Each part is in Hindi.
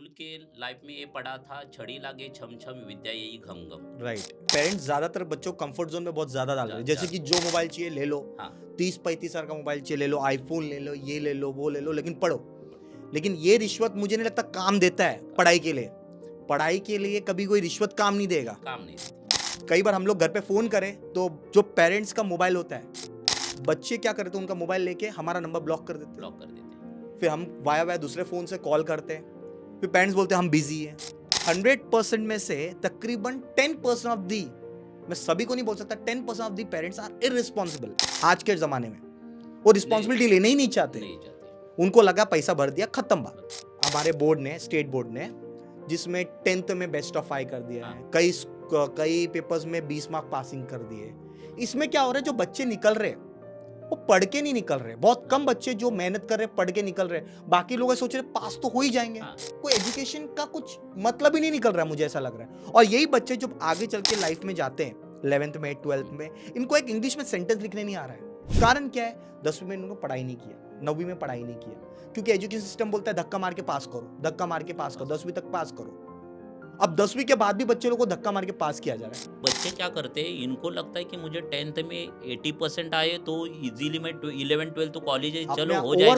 स्कूल के लाइफ में ये पढ़ा था, छड़ी लागे छम छम विद्या यही घम घम। राइट। पेरेंट्स ज्यादातर बच्चों को कंफर्ट जोन में बहुत ज्यादा डाल रहे हैं, जैसे कि जो मोबाइल चाहिए ले लो, हाँ। 30-35 हजार का मोबाइल चाहिए ले लो, आईफोन ले लो, ये ले लो, वो ले लो, लेकिन पढ़ो। लेकिन ये रिश्वत मुझे नहीं लगता काम देता है पढ़ाई के लिए। पढ़ाई के लिए कभी कोई रिश्वत काम नहीं देगा। काम नहीं देती। कई बार हम लोग घर पे फोन करें तो जो पेरेंट्स का मोबाइल होता है, बच्चे क्या करते हैं, उनका मोबाइल लेके हमारा नंबर ब्लॉक कर देते ब्लॉक कर देते हैं। हैं। फिर हम वाया वाया दूसरे फोन से कॉल करते हैं, फिर पेरेंट्स बोलते हैं हम बिजी हैं। 100% में से तकरीबन 10% ऑफ दी, मैं सभी को नहीं बोल सकता, 10% of the parents are irresponsible आज के जमाने में। वो रिस्पॉन्सिबिलिटी लेने ही नहीं चाहते। नहीं जाते। उनको लगा पैसा भर दिया, खत्म बात। हमारे बोर्ड ने, स्टेट बोर्ड ने, जिसमें 10th में बेस्ट ऑफ 5 कर दिया है, कई पेपर्स में 20 मार्क पासिंग कर दिए। इसमें क्या हो रहा है, जो बच्चे निकल रहे हैं वो पढ़ के नहीं निकल रहे। बहुत कम बच्चे जो मेहनत कर रहे हैं पढ़ के निकल रहे हैं, बाकी लोग सोच रहे पास तो हो ही जाएंगे। हाँ। कोई एजुकेशन का कुछ मतलब ही नहीं निकल रहा है, मुझे ऐसा लग रहा है। और यही बच्चे जब आगे चल के लाइफ में जाते हैं, 11th में 12th में, इनको एक इंग्लिश में सेंटेंस लिखने नहीं आ रहा है। कारण क्या है, 10वीं में इन्होंने पढ़ाई नहीं किया, 9वीं में पढ़ाई नहीं किया, क्योंकि एजुकेशन सिस्टम बोलता है धक्का मार के पास करो, धक्का मार के पास करो, 10वीं तक पास करो। अब 10वीं के बाद भी बच्चे लोगों को धक्का मार के पास किया जा रहा है। बच्चे क्या करते हैं, इनको लगता है कि मुझे 10th में 80% आए तो इजीली मैं 11 12 तो कॉलेज है, चलो हो जाएगा।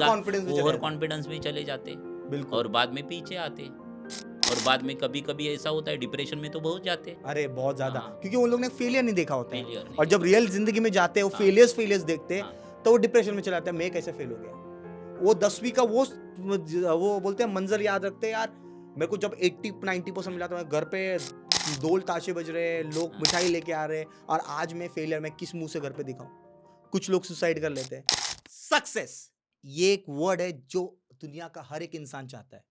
ओवर कॉन्फिडेंस में चले जाते बिल्कुल। और बाद में पीछे आते। और बाद में कभी कभी ऐसा होता है, डिप्रेशन में तो बहुत जाते। अरे बहुत ज्यादा, हाँ। क्योंकि उन लोग ने फेलियर नहीं देखा होता है। फेलियर नहीं और जब रियल जिंदगी में जाते हैं, वो हाँ। फेलियर्स देखते हैं, हाँ। तो वो डिप्रेशन में चला जाता है, मैं कैसे फेल हो गया। वो 10वीं का वो बोलते हैं मंजर याद रखते हैं, यार मेरे को जब 80-90% मिला, तो मैं घर पे ढोल ताशे बज रहे, लोग हाँ। मिठाई लेके आ रहे, और आज मैं फेलियर, मैं किस मुंह से घर पे दिखाऊं। कुछ लोग सुसाइड कर लेते हैं। सक्सेस ये एक वर्ड है जो दुनिया का हर एक इंसान चाहता है,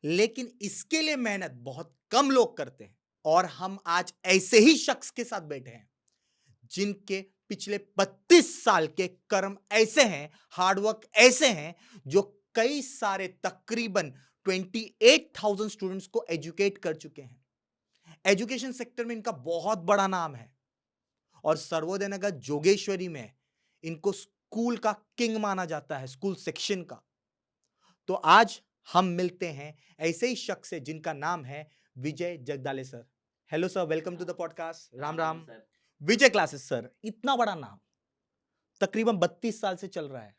लेकिन इसके लिए मेहनत बहुत कम लोग करते हैं। और हम आज ऐसे ही शख्स के साथ बैठे हैं जिनके पिछले 32 साल के कर्म ऐसे हैं, हार्डवर्क ऐसे हैं, जो कई सारे तकरीबन 28,000 स्टूडेंट्स को एजुकेट कर चुके हैं। एजुकेशन सेक्टर में इनका बहुत बड़ा नाम है, और सर्वोदय नगर जोगेश्वरी में इनको स्कूल का किंग माना जाता है, स्कूल सेक्शन का। तो आज हम मिलते हैं ऐसे ही शख्स से जिनका नाम है Vijay Jagdale sir. Hello sir, welcome to the podcast. Ram Ram. Sir. Vijay classes sir, इतना बड़ा नाम, तकरीबन 32 साल से चल रहा है।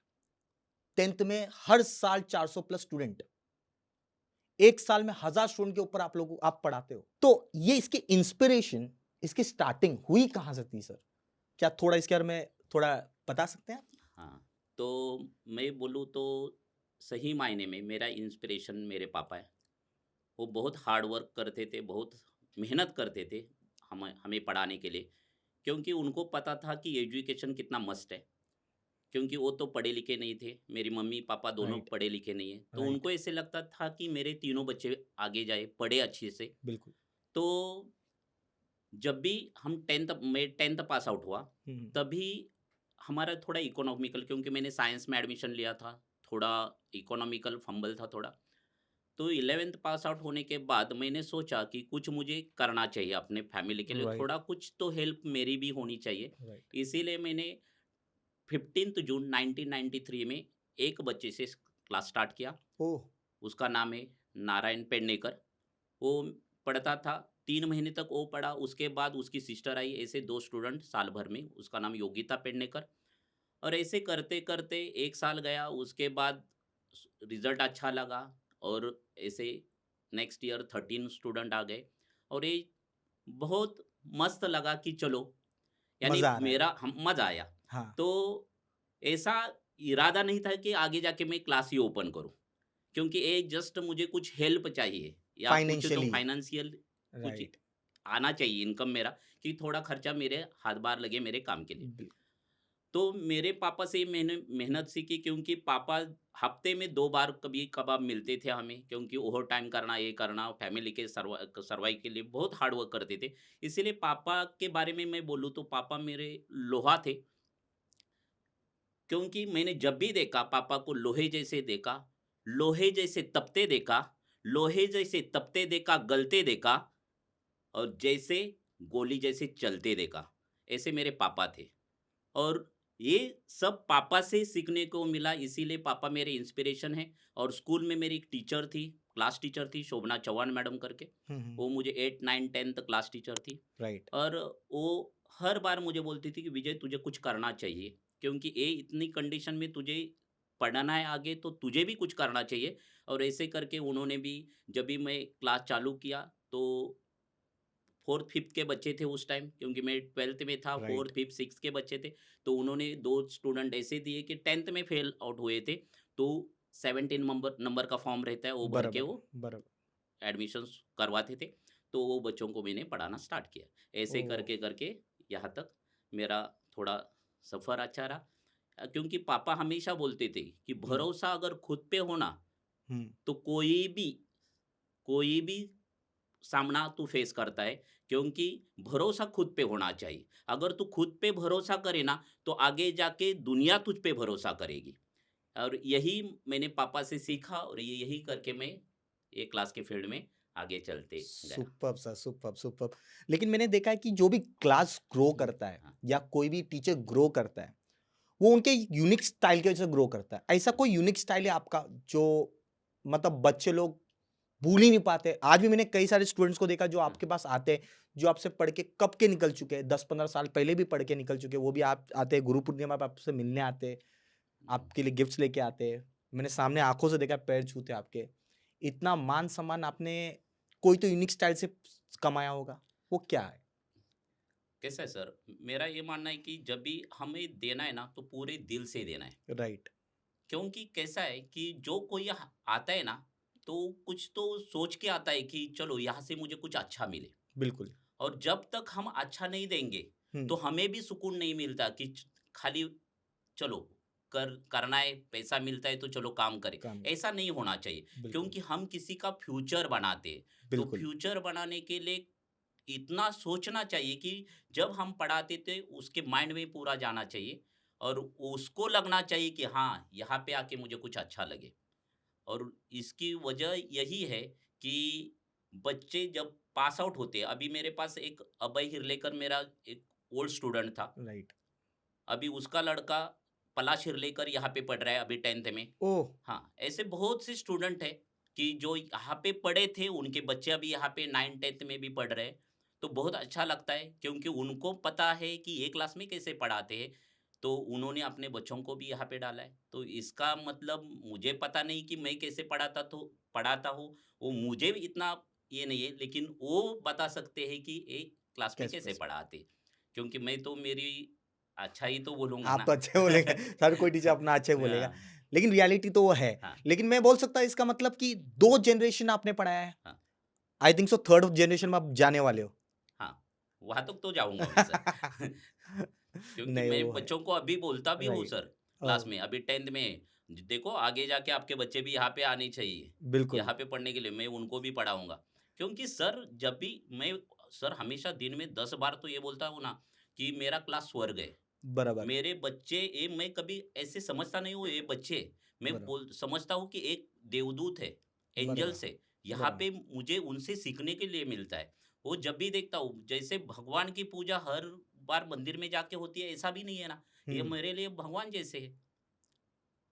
10th में हर साल 400 प्लस स्टूडेंट, एक साल में 1000 स्टूडेंट के ऊपर आप पढ़ाते हो। तो ये इसकी इंस्पिरेशन, इसकी स्टार्टिंग हुई कहां से थी सर? क्या थोड़ा इसके बारे में थोड़ा बता सकते हैं आप? हाँ, तो मैं बोलूँ तो सही मायने में मेरा इंस्पिरेशन मेरे पापा है। वो बहुत हार्ड वर्क करते थे, बहुत मेहनत करते थे हमें पढ़ाने के लिए, क्योंकि उनको पता था कि एजुकेशन कितना मस्ट है। क्योंकि वो तो पढ़े लिखे नहीं थे, मेरी मम्मी पापा दोनों राइट। पढ़े लिखे नहीं है, तो राइट। उनको ऐसे लगता था कि मेरे तीनों बच्चे आगे जाए, पढ़े अच्छे से। बिल्कुल। तो जब भी हम 10th पास आउट हुआ, हम्म। तभी हमारा थोड़ा इकोनॉमिकल, क्योंकि मैंने साइंस में एडमिशन लिया था, थोड़ा इकोनॉमिकल फंबल था थोड़ा। तो 11th पास आउट होने के बाद मैंने सोचा कि कुछ मुझे करना चाहिए अपने फैमिली के लिए, राइट। थोड़ा कुछ तो हेल्प मेरी भी होनी चाहिए। राइट। इसीलिए मैंने 15 जून 1993 में एक बच्चे से क्लास स्टार्ट किया। ओह। उसका नाम है नारायण पेडनेकर। वो पढ़ता था, 3 महीने तक वो पढ़ा, उसके बाद उसकी सिस्टर आई, ऐसे 2 स्टूडेंट साल भर में। उसका नाम योगिता पेडनेकर। और ऐसे करते करते 1 साल गया, उसके बाद रिजल्ट अच्छा लगा, और ऐसे नेक्स्ट ईयर 13 स्टूडेंट आ गए। और ये बहुत मस्त लगा कि चलो, यानी मजा आ रहा है। मेरा हम मजा आया। हाँ। तो ऐसा इरादा नहीं था कि आगे जाके मैं क्लास ही ओपन करूं, क्योंकि ये जस्ट मुझे कुछ हेल्प चाहिए, या कुछ तो फाइनेंशियली। फाइनेंशियल कुछ राइट। आना चाहिए इनकम मेरा, कि थोड़ा खर्चा मेरे हाथ बार लगे मेरे काम के लिए। तो मेरे पापा से मैंने मेहनत सीखी, क्योंकि पापा हफ्ते में 2 बार कभी कभार मिलते थे हमें, क्योंकि ओवर टाइम करना, ये करना, फैमिली के सर्वाइव के लिए बहुत हार्ड वर्क करते थे। इसीलिए पापा के बारे में मैं बोलूँ तो पापा मेरे लोहा थे। क्योंकि मैंने जब भी देखा पापा को, लोहे जैसे देखा, लोहे जैसे तपते देखा, लोहे जैसे तपते देखा, गलते देखा, और जैसे गोली जैसे चलते देखा। ऐसे मेरे पापा थे। और ये सब पापा से सीखने को मिला, इसीलिए पापा मेरे इंस्पिरेशन हैं। और स्कूल में मेरी एक टीचर थी, क्लास टीचर थी शोभना चौहान मैडम करके, वो मुझे 8, 9, 10th क्लास टीचर थी। राइट। और वो हर बार मुझे बोलती थी कि विजय तुझे कुछ करना चाहिए, क्योंकि ये इतनी कंडीशन में तुझे पढ़ना है आगे तो तुझे भी कुछ करना चाहिए। और ऐसे करके उन्होंने भी, जब भी मैं क्लास चालू किया तो 4th 5th के बच्चे थे उस टाइम, क्योंकि मैं 12th में था, राइट। 4th 5th 6th के बच्चे थे। तो उन्होंने 2 स्टूडेंट ऐसे दिए कि 10th में फेल आउट हुए थे, तो 17 नंबर नंबर का फॉर्म रहता है, वो भर के बराबर। वो बराबर। एडमिशन्स करवाते थे। तो वो बच्चों को मैंने पढ़ाना स्टार्ट किया। ऐसे ओह। करके यहाँ तक मेरा थोड़ा सफ़र अच्छा रहा। क्योंकि पापा हमेशा बोलते थे कि हम्म। भरोसा अगर खुद पे हो ना, हम्म। तो कोई भी सामना तू फेस करता है, क्योंकि भरोसा खुद पे होना चाहिए। अगर तू खुद पे भरोसा करे ना, तो आगे जाके दुनिया तुझ पे भरोसा करेगी। और यही मैंने पापा से सीखा, और यही करके मैं ये क्लास के फील्ड में आगे चलते गया। Superb sir, superb, superb. लेकिन मैंने देखा है कि जो भी क्लास ग्रो करता है हाँ, या कोई भी टीचर ग्रो करता है, वो उनके यूनिक स्टाइल की वजह से ग्रो करता है। ऐसा कोई यूनिक स्टाइल है आपका जो मतलब बच्चे लोग भूल ही नहीं पाते? आज भी मैंने कई सारे स्टूडेंट्स को देखा जो हाँ, आपके पास आते हैं, जो आपसे पढ़ के कब के निकल चुके हैं, 10-15 साल पहले भी पढ़ के निकल चुके हैं, वो भी आप आते हैं, गुरु पूर्णिमा पे आपसे मिलने आते हैं, आपके लिए गिफ्ट्स लेके आते हैं। मैंने सामने आँखों से देखा, पैर छूते हैं आपके। इतना मान-सम्मान आपने कोई तो यूनिक स्टाइल से कमाया होगा, वो क्या है? कैसा है सर, मेरा ये मानना है कि जब भी हमें देना है ना, तो पूरे दिल से देना है। राइट। क्योंकि कैसा है कि जो कोई आता है ना, तो कुछ तो सोच के आता है कि चलो यहाँ से मुझे कुछ अच्छा मिले। बिल्कुल। और जब तक हम अच्छा नहीं देंगे, हुँ। तो हमें भी सुकून नहीं मिलता कि खाली चलो करना है, पैसा मिलता है तो चलो काम करें। काम ऐसा नहीं होना चाहिए, बिल्कुल, क्योंकि हम किसी का फ्यूचर बनाते हैं। तो बिल्कुल। फ्यूचर बनाने के लिए इतना सोचना चाहिए कि जब हम पढ़ाते थे उसके माइंड में पूरा जाना चाहिए, और उसको लगना चाहिए कि हाँ, यहाँ पे आके मुझे कुछ अच्छा लगे। और इसकी वजह यही है कि बच्चे जब पास आउट होते हैं, अभी मेरे पास एक अभय हिरलेकर मेरा एक ओल्ड स्टूडेंट था। राइट। अभी उसका लड़का पलाश हिरलेकर यहाँ पे पढ़ रहा है अभी 10th में। ओह! हाँ, ऐसे बहुत से स्टूडेंट हैं कि जो यहाँ पे पढ़े थे, उनके बच्चे अभी यहाँ पे 9th-10th में भी पढ़ रहे हैं। तो बहुत अच्छा लगता है, क्योंकि उनको पता है कि ये क्लास में कैसे पढ़ाते हैं, तो उन्होंने अपने बच्चों को भी यहाँ पे डाला है। तो इसका मतलब मुझे पता नहीं कि मैं कैसे पढ़ाता हूँ, वो मुझे भी इतना ये नहीं है, लेकिन वो बता सकते हैं कि एक क्लास में कैसे कैसे कैसे? पढ़ाते हैं। क्योंकि मैं तो मेरी अच्छा ही तो बोलूँगा आप ना। तो अच्छे बोलेंगे, हर कोई टीचर अपना अच्छा ही बोलेगा। हाँ, लेकिन रियलिटी तो वो है। हाँ, लेकिन मैं बोल सकता हूँ इसका मतलब कि 2 जनरेशन आपने पढ़ाया है। हाँ, I think so 3rd generation में आप जाने वाले हो। हाँ, वहाँ तक तो जाऊँगा मैं सर। क्योंकि नहीं, मैं वो है। बच्चों को अभी बोलता भी हूँ राइट। सर, क्लास ओह! में अभी 10th में, देखो आगे जाके आपके बच्चे भी यहाँ पे आने चाहिए, बिल्कुल। यहाँ पे पढ़ने के लिए मैं उनको भी पढ़ाऊँगा। क्योंकि सर जब भी मैं सर हमेशा दिन में 10 बार तो ये बोलता हूँ ना कि मेरा क्लास स्वर्ग है। बराबर, मेरे बच्चे, ये मैं कभी ऐसे समझता नहीं हूँ ये बच्चे, मैं बराबर, बोल समझता हूँ कि एक देवदूत है, बराबर, एंजल्स है। यहाँ बराबर। पे मुझे उनसे सीखने के लिए मिलता है। वो जब भी देखता हूँ, जैसे भगवान की पूजा हर बार मंदिर में जाके होती है, ऐसा भी नहीं है ना। ये हुँ। मेरे लिए भगवान जैसे है,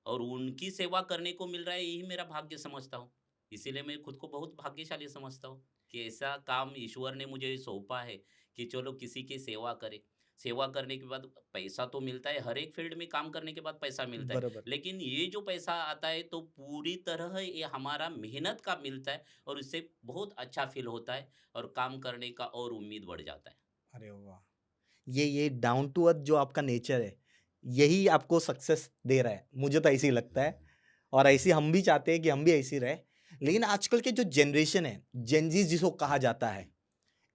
और उनकी सेवा करने को मिल रहा है, यही मेरा भाग्य समझता हूँ। इसीलिए मैं खुद को बहुत भाग्यशाली समझता हूँ कि ऐसा काम ईश्वर ने मुझे सौंपा है कि चलो किसी की सेवा करें। सेवा करने के बाद पैसा तो मिलता है, हर एक फील्ड में काम करने के बाद पैसा मिलता है। बराबर। लेकिन ये जो पैसा आता है तो पूरी तरह ये हमारा मेहनत का मिलता है, और इससे बहुत अच्छा फ़ील होता है, और काम करने का और उम्मीद बढ़ जाता है। अरे वाह! ये डाउन टू अर्थ जो आपका नेचर है, यही आपको सक्सेस दे रहा है। मुझे तो ऐसे ही लगता है और ऐसे हम भी चाहते हैं कि हम भी ऐसे ही रहें। लेकिन आजकल के जो जनरेशन है, जेन ज़ी जिसको कहा जाता है,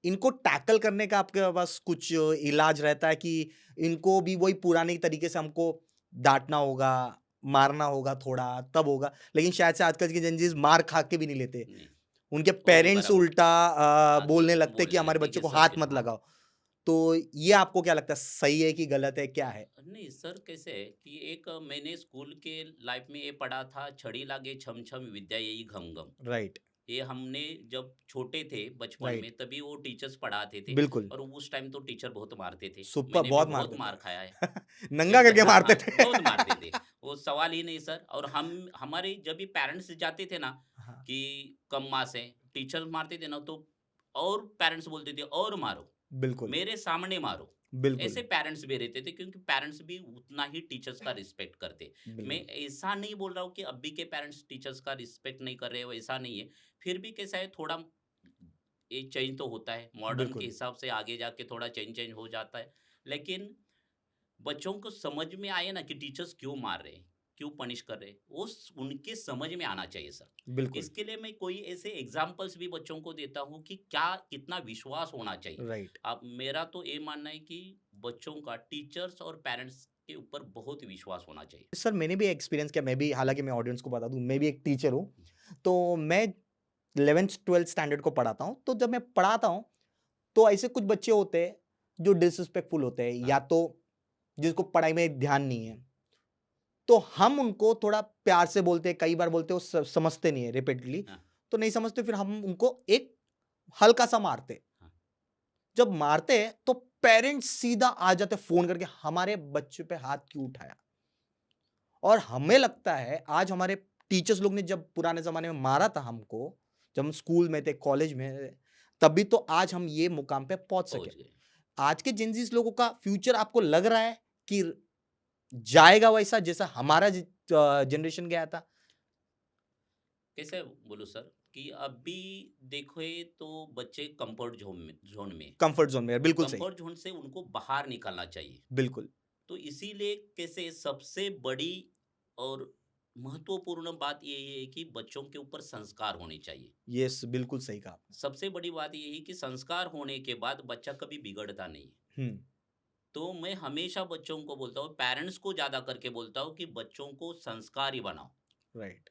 इनको टैकल करने का आपके पास कुछ इलाज रहता है कि इनको भी वही पुराने तरीके से हमको डाँटना होगा, मारना होगा थोड़ा, तब होगा। लेकिन शायद से आजकल के जेन ज़ीज़ मार खा के भी नहीं लेते। नहीं, उनके वो भी पेरेंट्स बराबर। उल्टा आके बोलने लगते हैं कि बोलने हमारे लगते हैं बच्चे कि को सर हाथ के, मत हाँ। लगाओ। तो ये आपको क्या लगता है सही है कि गलत है, क्या है? नहीं सर, कैसे है कि एक मैंने स्कूल के लाइफ में ये पढ़ा था, छड़ी लागे छम छम विद्या यही घम घम। राइट, ये हमने जब छोटे थे बचपन राइट। में तभी वो टीचर्स पढ़ाते थे। बिल्कुपर, और उस टाइम तो टीचर बहुत मारते थे, सुपर मैंने भी बहुत बहुत मारते मार खाया है। थे। नंगा क्योंकि करके हाँ, मारते हाँ, थे। बहुत मारते थे, वो सवाल ही नहीं सर। और हम हमारे जब भी पेरेंट्स जाते थे ना, हाँ, कि कम मार्क्स है, टीचर मारते थे ना तो और पेरेंट्स बोलते थे और मारो, बिल्कुल, मेरे सामने मारो। बिल्कुल, ऐसे पेरेंट्स भी रहते थे क्योंकि पेरेंट्स भी उतना ही टीचर्स का रिस्पेक्ट करते। मैं बिल्कुल। ऐसा नहीं बोल रहा हूँ कि अभी के पेरेंट्स टीचर्स का रिस्पेक्ट नहीं कर रहे, वैसा नहीं है। फिर भी कैसा है, थोड़ा ये चेंज तो होता है, मॉडर्न के बिल्कुल। हिसाब से आगे जाके थोड़ा चेंज चेंज हो जाता है। लेकिन बच्चों को समझ में आए ना कि टीचर्स क्यों मार रहे हैं, क्यों पनिश कर रहे हैं, उनके समझ में आना चाहिए सर। बिल्कुल, इसके लिए मैं कोई ऐसे एग्जाम्पल्स भी बच्चों को देता हूँ कि क्या कितना विश्वास होना चाहिए। राइट। अब मेरा तो ये मानना है कि बच्चों का टीचर्स और पेरेंट्स के ऊपर बहुत विश्वास होना चाहिए। सर मैंने भी एक्सपीरियंस किया, मैं भी हालाँकि मैं ऑडियंस को बता दूँ, मैं भी एक टीचर हूँ। जी, तो मैं 11th-12th स्टैंडर्ड को पढ़ाता हूँ, तो जब मैं पढ़ाता हूँ, तो ऐसे कुछ बच्चे होते हैं, जो डिसरिस्पेक्टफुल होते हैं या हाँ, तो जिसको पढ़ाई में ध्यान नहीं है। तो हम उनको थोड़ा प्यार से बोलते हैं, कई बार बोलते हैं वो समझते नहीं है रिपीटेडली, हाँ, तो नहीं समझते फिर हम उनको एक हल्का-सा मारते हैं। हाँ, जब मारते हैं तो पेरेंट्स सीधा आ जाते हैं फ़ोन करके, हमारे बच्चे पे हाथ क्यों उठाया? और हमें लगता है आज हमारे टीचर्स लोग ने जब पुराने ज़माने में मारा था हमको, जब हम स्कूल में थे, कॉलेज में, तभी तो आज हम ये मुकाम पे पहुँच सके। पहुँच गए। आज के जेनज़ीज़ लोगों का फ्यूचर आपको लग रहा है कि जाएगा वैसा जैसा हमारा जनरेशन गया था? कैसे बोलूँ सर कि अभी देखो तो बच्चे कंफर्ट जोन में कम्फर्ट ज़ोन में, बिल्कुल सही। कंफर्ट जोन से उनको बाहर निकालना चाहिए। बिल्कुल, तो इसीलिए कैसे सबसे बड़ी और महत्वपूर्ण बात ये है कि बच्चों के ऊपर संस्कार होने चाहिए। येस, बिल्कुल सही कहा आपने। सबसे बड़ी बात ये है कि संस्कार होने के बाद बच्चा कभी बिगड़ता नहीं है। हुँ, तो मैं हमेशा बच्चों को बोलता हूँ, पेरेंट्स को ज़्यादा करके बोलता हूँ कि बच्चों को संस्कारी बनाओ। राइट।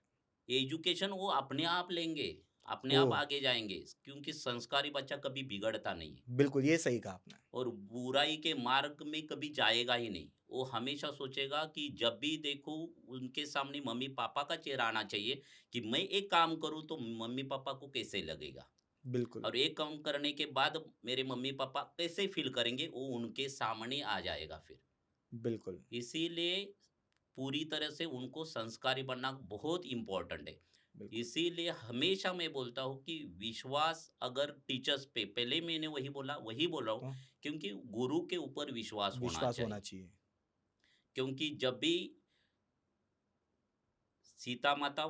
एजुकेशन वो अपने आप लेंगे, अपने आप ओह! आगे जाएँगे क्योंकि संस्कारी बच्चा कभी बिगड़ता नहीं है। बिल्कुल, ये सही कहा आपने। और बुराई के मार्ग में कभी जाएगा ही नहीं। वो हमेशा सोचेगा कि जब भी देखूँ उनके सामने मम्मी-पापा का चेहरा आना चाहिए कि मैं एक काम करूँ तो मम्मी-पापा को कैसे लगेगा? बिल्कुल, और एक काम करने के बाद मेरे मम्मी-पापा कैसे फ़ील करेंगे? वो उनके सामने आ जाएगा फिर। बिल्कुल, इसीलिए पूरी तरह से उनको संस्कारी बनना बहुत इम्पोर्टेंट है। बिल्कुल। इसीलिए हमेशा मैं बोलता हूँ कि विश्वास अगर टीचर्स पे पहले मैंने वही बोल रहा हूँ तो क्योंकि गुरु के ऊपर विश्वास होना विश्वास होना चाहिए। चाहिए। क्योंकि जब भी सीता माता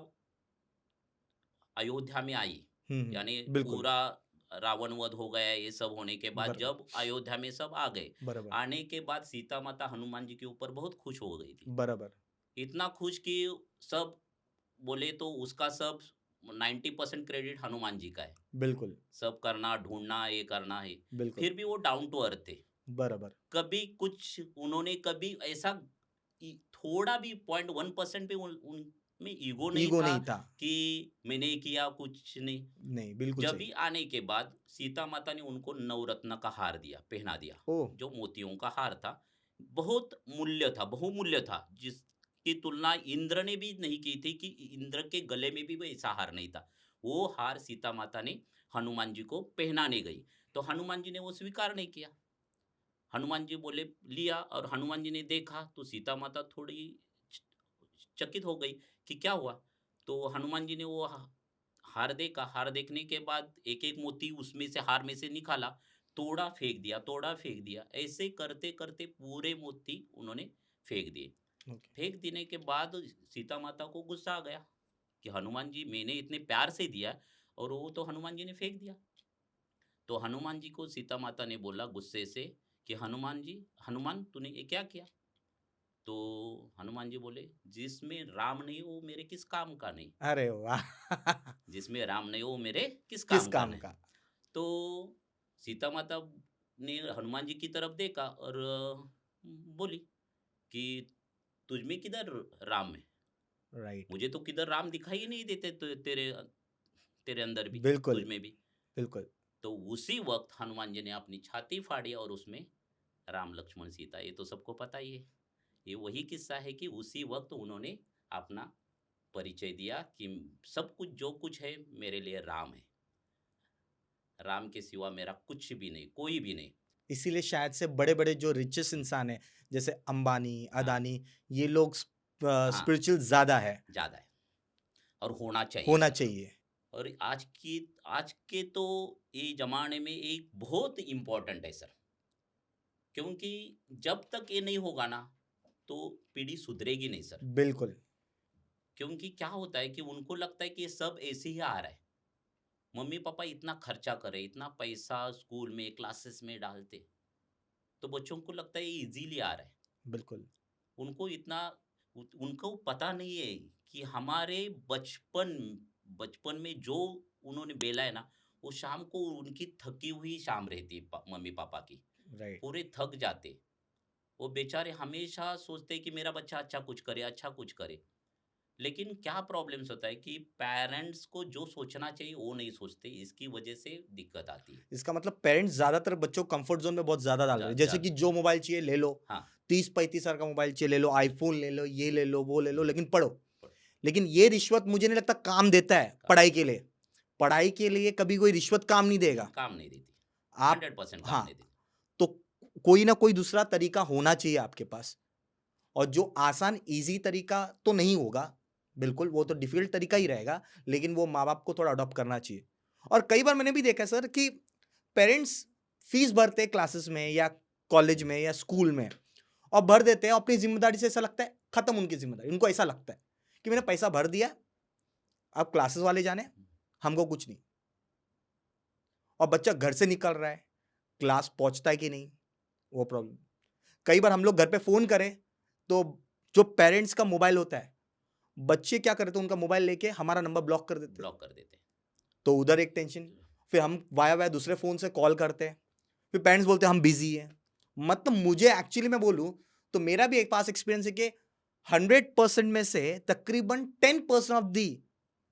अयोध्या में आई, हुँ, हुँ। यानी बिल्कुल, पूरा रावण वध हो गया, ये सब होने के बाद बराबर, जब अयोध्या में सब आ गए, बराबर, आने के बाद सीता माता हनुमान जी के ऊपर बहुत खुश हो गई थी। बराबर। इतना खुश कि सब बोले तो उसका सब 90% क्रेडिट हनुमान जी का है। बिल्कुल, सब करना, ढूँढना, ये करना है। बिल्कुल, फिर भी वो डाउन टू अर्थ थे। बराबर। कभी कुछ उन्होंने कभी ऐसा थोड़ा भी 0.1% भी उनमें ईगो नहीं ईगो था नहीं था। कि मैंने किया कुछ नहीं। नहीं, बिल्कुल जब सही। भी आने के बाद सीता माता ने उनको नवरत्न का हार दिया, पहना दिया, ओह! जो मोतियों का हार था। बहुत मूल्य था, बहुमूल्य था, जिसकी तुलना इंद्र ने भी नहीं की थी कि इंद्र के गले में भी वैसा हार नहीं था। वो हार सीता माता ने हनुमान जी को पहनाने गई, तो हनुमान जी ने वो स्वीकार नहीं किया। हनुमान जी बोले लिया और हनुमान जी ने देखा तो सीता माता थोड़ी च चकित हो गई कि क्या हुआ? तो हनुमान जी ने वो हार देखा, हार देखने के बाद एक-एक मोती उसमें से हार में से निकाला, तोड़ा फेंक दिया। ऐसे करते-करते पूरे मोती उन्होंने फेंक दिए। ओके, फेंक देने के बाद सीता माता को गुस्सा आ गया कि हनुमान जी मैंने इतने प्यार से दिया और वो तो हनुमान जी ने फेंक दिया। तो हनुमान जी को सीता माता ने बोला गुस्से से कि हनुमान जी, हनुमान तूने ये क्या किया? तो हनुमान जी बोले, जिसमें राम नहीं वो मेरे किस काम का नहीं, अरे वाह! जिसमें राम नहीं वो मेरे किस किस काम का काम नहीं। का? तो सीता माता ने हनुमान जी की तरफ देखा और बोली कि तुझ में किधर राम है? राइट, मुझे तो किधर राम दिखाई ही नहीं देते, तेरे तेरे अंदर भी, तुझ बिल्कुल, में भी। बिल्कुल। तो उसी वक्त हनुमान जी ने अपनी छाती फाड़ी और उसमें राम लक्ष्मण सीता, ये तो सबको पता ही है। ये वही किस्सा है कि उसी वक्त उन्होंने अपना परिचय दिया कि सब कुछ जो कुछ है मेरे लिए राम है। राम के सिवा मेरा कुछ भी नहीं, कोई भी नहीं। इसीलिए शायद से बड़े-बड़े जो रिचेस्ट इंसान हैं, जैसे अंबानी, हाँ, अदानी, ये लोग हाँ, स्पिरिचुअल ज़्यादा है, ज़्यादा है और होना चाहिए होना सर। चाहिए। और आज के तो ये ज़माने में एक बहुत इम्पोर्टेंट है सर, क्योंकि जब तक ये नहीं होगा ना, तो पीढ़ी सुधरेगी नहीं सर। बिल्कुल। क्योंकि क्या होता है कि उनको लगता है कि ये सब ऐसे ही आ रहा है। मम्मी-पापा इतना खर्चा कर रहे हैं, इतना पैसा स्कूल में, क्लासेस में डालते, तो बच्चों को लगता है ये ईज़िली आ रहा है। बिल्कुल। उनको इतना उनको पता नहीं है कि हमारे बचपन बचपन में जो उन्होंने बेला है ना, वो शाम को उनकी थकी हुई शाम रहती है मम्मी पापा की, राइट। पूरे थक जाते। वो बेचारे हमेशा सोचते हैं कि मेरा बच्चा अच्छा कुछ करे, अच्छा कुछ करे। लेकिन क्या प्रॉब्लम्स होता है कि पेरेंट्स को जो सोचना चाहिए वो नहीं सोचते, इसकी वजह से दिक्कत आती है। इसका मतलब पेरेंट्स ज्यादातर बच्चों को कंफर्ट जोन में बहुत ज्यादा डाल रहे हैं, जैसे कि जो मोबाइल चाहिए ले लो, हाँ। 30-35 हजार का मोबाइल चाहिए ले लो, आईफोन ले लो, ये ले लो, वो ले लो, लेकिन पढ़ो। पढ़ो। लेकिन ये रिश्वत मुझे नहीं लगता काम देता है पढ़ाई के लिए। पढ़ाई के लिए कभी कोई रिश्वत काम नहीं देगा। काम नहीं देती, आप 100% काम हाँ, नहीं देती। तो कोई ना कोई दूसरा तरीका होना चाहिए आपके पास, और जो आसान इजी तरीका तो नहीं होगा, बिल्कुल वो तो डिफिकल्ट तरीका ही रहेगा, लेकिन वो माँ बाप को थोड़ा अडॉप्ट करना चाहिए। और कई बार मैंने भी देखा है सर कि पेरेंट्स फीस भरते हैं क्लासेस में या कॉलेज में या स्कूल में, और भर देते हैं अपनी जिम्मेदारी से, ऐसा लगता है खत्म उनकी जिम्मेदारी। उनको ऐसा लगता है कि मैंने पैसा भर दिया, अब क्लासेस वाले जाने, हमको कुछ नहीं। और बच्चा घर से निकल रहा है, क्लास पहुंचता है कि नहीं, वो प्रॉब्लम। कई बार हम लोग घर पे फोन करें तो जो पेरेंट्स का मोबाइल होता है, बच्चे क्या करते हैं, उनका मोबाइल लेके हमारा नंबर ब्लॉक कर देते हैं, ब्लॉक कर देते तो उधर एक टेंशन। फिर हम वाया वाया दूसरे फोन से कॉल करते हैं, फिर पेरेंट्स बोलते हैं हम बिजी हैं। मतलब मुझे एक्चुअली मैं बोलूं तो मेरा भी एक पास एक्सपीरियंस है कि 100% में से तकरीबन 10% ऑफ दी,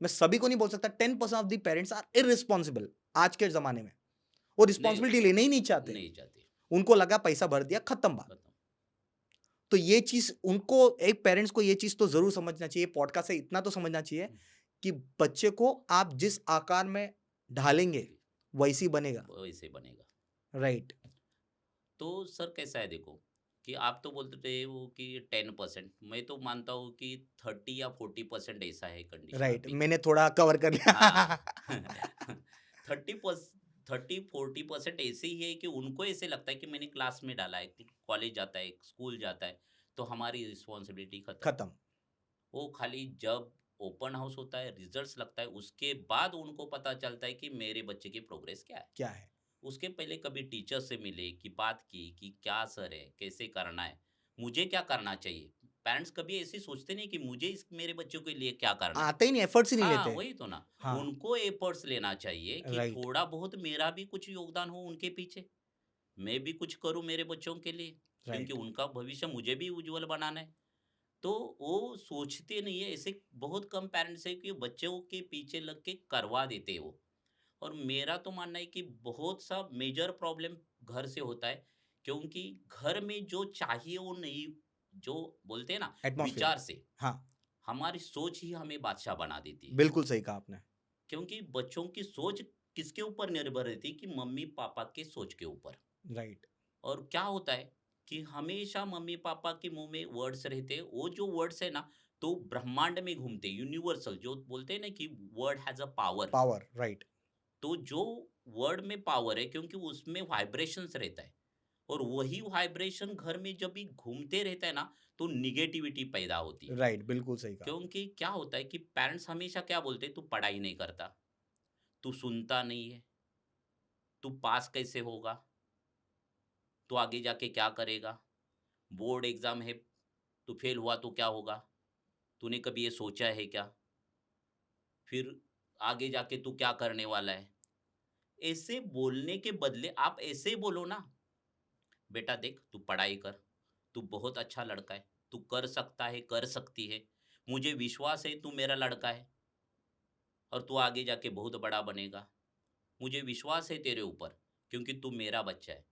मैं सभी को नहीं बोल सकता, 10% of the parents are irresponsible आज के जमाने में। वो रिस्पॉन्सिबिलिटी लेने ही नहीं चाहते। नहीं चाहते। उनको लगा पैसा भर दिया, खत्म बात। खत्म। तो ये चीज उनको, एक पेरेंट्स को ये चीज तो जरूर समझना चाहिए, पॉडकास्ट से इतना तो समझना चाहिए कि बच्चे को आप जिस आकार में ढालेंगे वैसी बनेगा। वैसे बनेगा। राइट। तो सर कैसा है देखो, कि आप तो बोलते हो कि 10%, मैं तो मानता हूँ कि 30 या 40% ऐसा है कंडीशन राइट, अभी। मैंने थोड़ा कवर कर लिया। हाँ। 30-40% ऐसे ही है कि उनको ऐसे लगता है कि मैंने क्लास में डाला है, कॉलेज जाता है, स्कूल जाता है, तो हमारी रिस्पॉन्सिबिलिटी खत्म। खत्म। वो खाली जब ओपन हाउस होता है, रिजल्ट्स लगता है, उसके बाद उनको पता चलता है कि मेरे बच्चे की प्रोग्रेस क्या है। क्या है। उसके पहले कभी टीचर से मिले, कि बात की कि क्या सर है, कैसे करना है, मुझे क्या करना चाहिए। पेरेंट्स कभी ऐसे सोचते नहीं कि मुझे मेरे बच्चों के लिए क्या करना है। आते ही नहीं, एफर्ट्स ही नहीं हाँ, लेते। वही तो ना। हाँ। उनको एफर्ट्स लेना चाहिए कि राइट। थोड़ा बहुत मेरा भी कुछ योगदान हो उनके पीछे। मैं भी कुछ करूँ मेरे बच्चों के लिए, क्योंकि राइट। उनका भविष्य मुझे भी उज्जवल बनाना है। तो वो सोचते नहीं है, ऐसे बहुत कम पेरेंट्स है कि बच्चों के पीछे लग के करवा देते हैं वो। और मेरा तो मानना है कि बहुत सा मेजर प्रॉब्लम घर से होता है, क्योंकि घर में जो चाहिए वो नहीं, जो बोलते हैं ना, एटमॉस्फेयर। विचार से हाँ, हमारी सोच ही हमें बादशाह बना देती है। बिल्कुल सही कहा आपने। क्योंकि बच्चों की सोच किसके ऊपर निर्भर रहती है, कि मम्मी पापा के सोच के ऊपर। राइट। और क्या होता है कि हमेशा मम्मी पापा के मुंह में वर्ड्स रहते हैं, वो जो वर्ड्स है ना, तो ब्रह्मांड में घूमते, यूनिवर्सल जो बोलते हैं ना कि word has a power. Power. Right. तो जो वर्ड में पावर है, क्योंकि उसमें वाइब्रेशंस रहता है, और वही वाइब्रेशन घर में जब भी घूमते रहता है ना, तो निगेटिविटी पैदा होती है। राइट, बिल्कुल सही कहा। क्योंकि क्या होता है कि पेरेंट्स हमेशा क्या बोलते हैं, तू पढ़ाई नहीं करता, तू सुनता नहीं है, तू पास कैसे होगा, तू आगे जाके क्या करेगा, बोर्ड एग्जाम है, तू फेल हुआ तो क्या होगा, तूने कभी ये सोचा है क्या, फिर आगे जाके तू क्या करने वाला है। ऐसे बोलने के बदले आप ऐसे बोलो ना, बेटा देख तू पढ़ाई कर, तू बहुत अच्छा लड़का है, तू कर सकता है, कर सकती है, मुझे विश्वास है तू मेरा लड़का है, और तू आगे जाके बहुत बड़ा बनेगा, मुझे विश्वास है तेरे ऊपर, क्योंकि तू मेरा बच्चा है।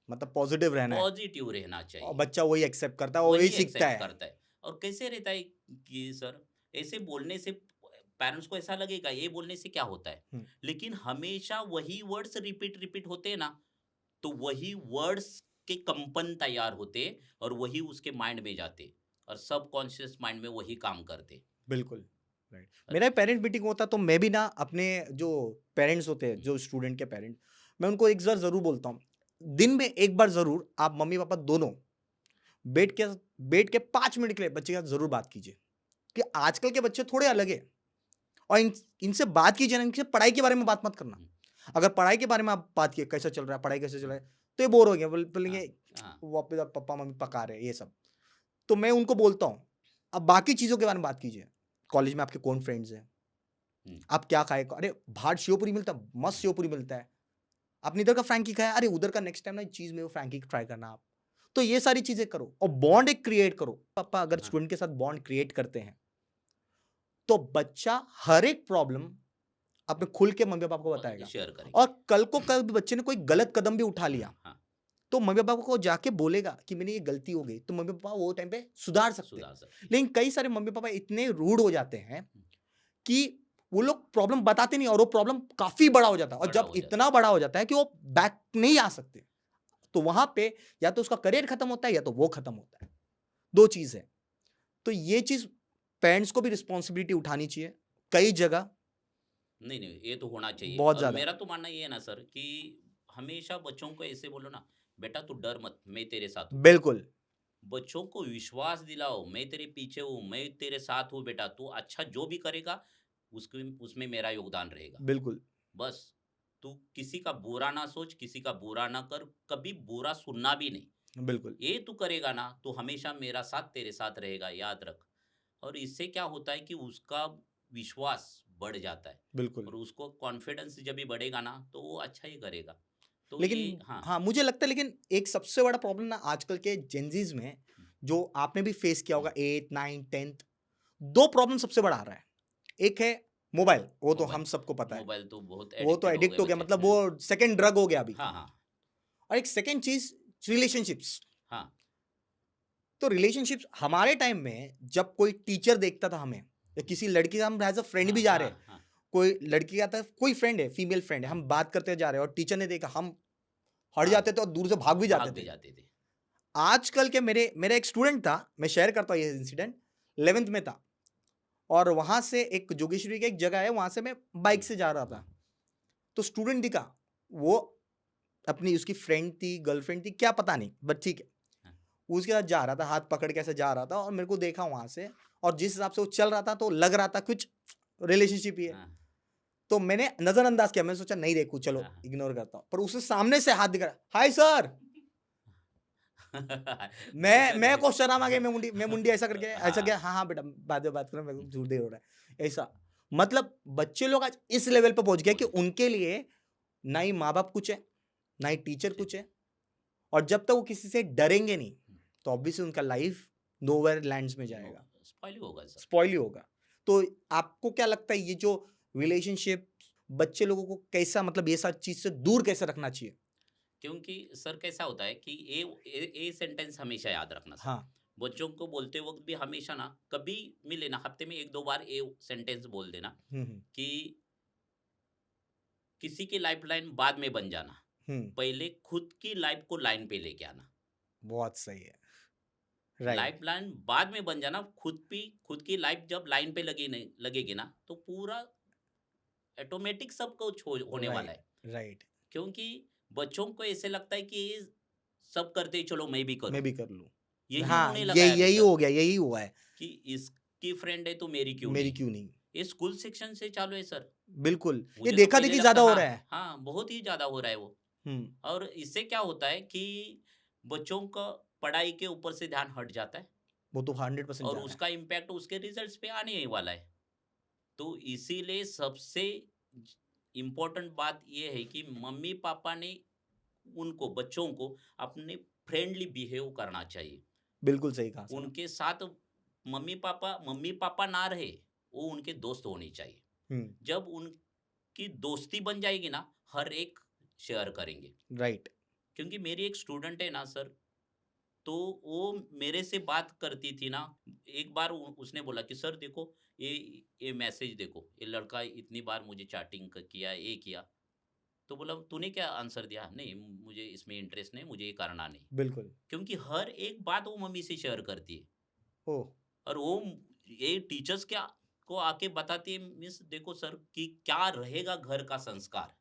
मतलब पॉजिटिव रहना है, पॉजिटिव रहना और चाहिए। बच्चा वही एक्सेप्ट करता है, और वही वही सीखता एक्सेप्ट है। करता है। और कैसे रहता है कि सर, ऐसे बोलने से पेरेंट्स को ऐसा लगेगा ये बोलने से क्या होता है, हम्म, लेकिन हमेशा वही वर्ड्स रिपीट रिपीट होते हैं ना, तो वही वर्ड्स के कंपन तैयार होते, और वही उसके माइंड में जाते, और सबकॉन्शियस माइंड में वही काम करते। बिल्कुल। राइट। मेरा पेरेंट मीटिंग होता तो मैं भी ना अपने जो पेरेंट्स होते हैं, हम्म, जो स्टूडेंट के पेरेंट, मैं उनको एक ज़रूर बोलता हूँ, दिन में एक बार ज़रूर आप मम्मी-पापा दोनों बैठ के बैठ के 5 मिनट के लिए बच्चे के साथ ज़रूर बात कीजिए, कि आजकल के बच्चे थोड़े अलग हैं और इनसे बात कीजिए ना, इनसे पढ़ाई के बारे में बात मत करना। हम्म, अगर पढ़ाई के बारे में आप बात किए, कैसा चल रहा है, पढ़ाई कैसे चल रहा है, तो ये बोर हो गए, हाँ बोलेंगे हाँ वापस अब पापा-मम्मी पका रहे हैं, ये सब। तो मैं उनको बोलता हूँ, अब बाकी चीज़ों के बारे में बात कीजिए। कॉलेज में आपके कौन फ्रेंड्स हैं? हम्म, आप क्या खाए? अरे! बाहर शेव-पूरी मिलता है, मस्त शेव-पूरी मिलता है। आपने इधर का फ्रैंकी खाया? अरे! उधर का नेक्स्ट टाइम ना चीज़ में वो फ्रैंकी ट्राई करना आप। तो ये सारी चीज़ें करो और बॉन्ड एक क्रिएट करो। पापा अगर हाँ स्टूडेंट के साथ बॉन्ड क्रिएट करते हैं, तो बच्चा हर एक प्रॉब्लम अपने खुल के मम्मी-पापा को बताएगा। शेयर करेंगे। और कल को कल भी बच्चे ने कोई गलत कदम भी उठा लिया, हाँ, तो मम्मी-पापा को जाके बोलेगा कि मेरी ये गलती हो गई, तो मम्मी-पापा वो टाइम पे सुधार सकते हैं। सुधार सकते हैं। लेकिन कई सारे मम्मी-पापा इतने रूड हो जाते हैं हम्म, कि वो लोग प्रॉब्लम बताते नहीं और वो प्रॉब्लम काफ़ी बड़ा हो जाता है और बड़ा जब हो जाता इतना बड़ा हो जाता है कि वो बैक नहीं आ सकते, तो वहाँ पे या तो उसका करियर खत्म होता है या तो वो खत्म होता है। 2 चीज़ है। तो ये चीज़ पेरेंट्स को भी रिस्पॉन्सिबिलिटी उठानी चाहिए, कई जगह नहीं, नहीं, ये तो होना चाहिए बहुत और ज़्यादा। मेरा तो मानना ये है ना सर कि हमेशा बच्चों को ऐसे बोलो ना, बेटा तू डर मत, मैं तेरे साथ हूँ। बिल्कुल, बच्चों को विश्वास दिलाओ, मैं तेरे पीछे हूँ, मैं तेरे साथ हूँ बेटा, तू अच्छा जो भी करेगा, उसके उसमें मेरा योगदान रहेगा। बिल्कुल, बस, तू किसी का बुरा ना सोच, किसी का बुरा ना कर, कभी बुरा सुनना भी नहीं। बिल्कुल, ये तू करेगा ना, तो हमेशा मेरा साथ तेरे साथ रहेगा, याद रख। और इससे क्या होता है कि उसका विश्वास बढ़ जाता है बिल्कुल। और उसको कॉन्फिडेंस जब भी बढ़ेगा ना, तो वो अच्छा ही करेगा। तो लेकिन ये हाँ, हाँ, मुझे लगता है लेकिन एक सबसे बड़ा प्रॉब्लम ना आजकल के जेनज़ीज़ में, हुँ, जो आपने भी फेस किया हुँ, होगा 8, 9, 10th 2 प्रॉब्लम सबसे बड़ा आ रहा है। एक है मोबाइल, वो तो मोबाइल। हम सबको पता है। मोबाइल तो बहुत वो तो एडिक्टेड हो गए एडिक्ट हो गया, बच्चे। मतलब वो सेकंड ड्रग हो गया अभी। हाँ, हाँ, और एक सेकंड चीज़ रिलेशनशिप्स। हाँ, तो रिलेशनशिप्स हमारे टाइम में जब कोई टीचर देखता था हमें या किसी लड़की से हम एज़ अ फ्रेंड भी हाँ, जा रहे हैं, हाँ, हाँ, कोई लड़की का था, कोई फ्रेंड है, फीमेल फ्रेंड है, हाँ, हम बात करते जा रहे हैं और टीचर ने देखा, हम हट हाँ, जाते थे और दूर से भाग भी जाते भाग भी थे। जाते थे। आजकल के मेरा एक स्टूडेंट था, मैं शेयर करता हूँ ये इंसिडेंट, 11th में था और वहाँ से एक जोगेश्वरी की एक जगह है, वहाँ से मैं बाइक हुँ, से जा रहा हाँ, था। तो स्टूडेंट दिखा, वो अपनी उसकी फ्रेंड थी, गर्लफ्रेंड थी, क्या पता नहीं, बट ठीक है। हाँ, उसके साथ जा रहा था, हाथ पकड़ के ऐसे जा रहा था और मेरे को देखा वहाँ से और जिस हिसाब से वो चल रहा था तो लग रहा था कुछ रिलेशनशिप ही है। हाँ, तो मैंने नज़रअंदाज किया, मैंने सोचा नहीं देखूँ, चलो हाँ, इग्नोर करता हूँ। पर उसके सामने से हाथ दिख रहा है, हाय सर! हाँ। मैं को शर्म आ गई, मैं मुंडी ऐसा करके ऐसा किया, हाँ, हाँ, हाँ बेटा बाद में बात करो, मेरे को थोड़ी देर हो रहा है, ऐसा। मतलब बच्चे लोग आज इस लेवल पे पहुँच गए कि पहुँच गए। उनके लिए ना ही माँ-बाप कुछ है, ना ही टीचर जी, कुछ है और जब तक वो किसी से डरेंगे नहीं, हुँ, तो ऑब्वियसली उनका लाइफ नोवेयर लैंड्स में नो जाएगा, स्पॉइल ही होगा सर। स्पॉइल ही होगा। तो आपको क्या लगता है ये जो रिलेशनशिप बच्चे लोगों को कैसा, मतलब ये सब चीज़ से दूर कैसे रखना चाहिए? क्योंकि सर कैसा होता है कि ये सेंटेंस हमेशा याद रखना सर। हाँ, बच्चों को बोलते वक़्त भी हमेशा ना कभी मिले ना हफ्ते में 1-2 बार ये सेंटेंस बोल देना हुँ, हुँ, कि किसी की लाइफ़लाइन बाद में बन जाना, हुँ, पहले खुद की लाइफ़ को लाइन पे लेके आना। बहुत सही है, राइट, लाइफ़लाइन बाद में बन जाना, खुद की लाइफ़ जब लाइन पे लगेगी ना, तो पूरा ऑटोमेटिक सब कुछ होने वाला राइट, है। राइट, क्योंकि बच्चों को ऐसे लगता है कि ये सब करते हैं, चलो मैं भी मैं करूँ। भी कर लूँ। यही हाँ, होने लगा ये है अभी यही सर, हो गया, यही हुआ है, कि इसकी फ्रेंड है तो मेरी क्यों मेरी नहीं? क्यों नहीं? ये स्कूल सेक्शन से चालू है सर। बिल्कुल, ये मुझे तो पहले देखा-देखी लगता ज़्यादा हो हाँ, रहा है। हाँ, बहुत ही ज़्यादा हो रहा है वो। हुँ, और इससे क्या होता है कि बच्चों का पढ़ाई के ऊपर से ध्यान हट जाता है वो तो 100% और जा रहा है। उसका इम्पैक्ट उसके रिजल्ट्स पे आने ही वाला है। तो इसीलिए सबसे इम्पोर्टेंट बात ये है कि मम्मी-पापा ने उनको बच्चों को अपने फ्रेंडली बिहेव करना चाहिए। बिल्कुल सही कहा सर उनके साथ मम्मी-पापा ना रहे, वो उनके दोस्त होने चाहिए। हुँ, जब उनकी दोस्ती बन जाएगी ना, हर एक शेयर करेंगे। राइट, क्योंकि मेरी एक स्टूडेंट है ना सर, तो वो मेरे से बात करती थी ना, एक बार उसने बोला कि सर देखो, ये ये मैसेज देखो, ये लड़का इतनी बार मुझे चैटिंग किया, ये किया। तो बोला तूने क्या आंसर दिया? नहीं, मुझे इसमें इंटरेस्ट नहीं, मुझे ये करना नहीं। बिल्कुल। क्योंकि हर एक बात वो मम्मी से शेयर करती है ओह! और वो ये टीचर्स क्या को आके बताती है मिस देखो सर कि क्या रहेगा घर का संस्कार,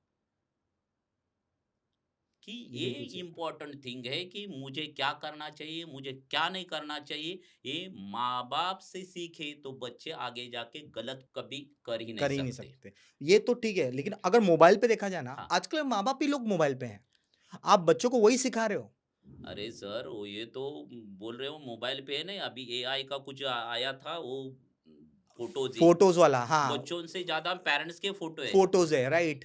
कि ये ये बिल्कुल सही कहा। इम्पोर्टेंट थिंग है कि मुझे क्या करना चाहिए, मुझे क्या नहीं करना चाहिए। ये माँ-बाप से सीखे तो बच्चे आगे जाके गलत कभी कर ही नहीं कर ही नहीं सकते। सकते। ये तो ठीक है, लेकिन अगर मोबाइल पे देखा जाए ना, हाँ, आजकल माँ-बाप ही लोग मोबाइल पे हैं। आप बच्चों को वही सिखा रहे हो। अरे सर वो ये तो बोल रहे हो मोबाइल पे है ना अभी एआई का कुछ आया था वो फ़ोटोज़ ही, फ़ोटोज़ वाला, हाँ, बच्चों से ज़्यादा पेरेंट्स के फ़ोटो है, फ़ोटोज़ है, राइट।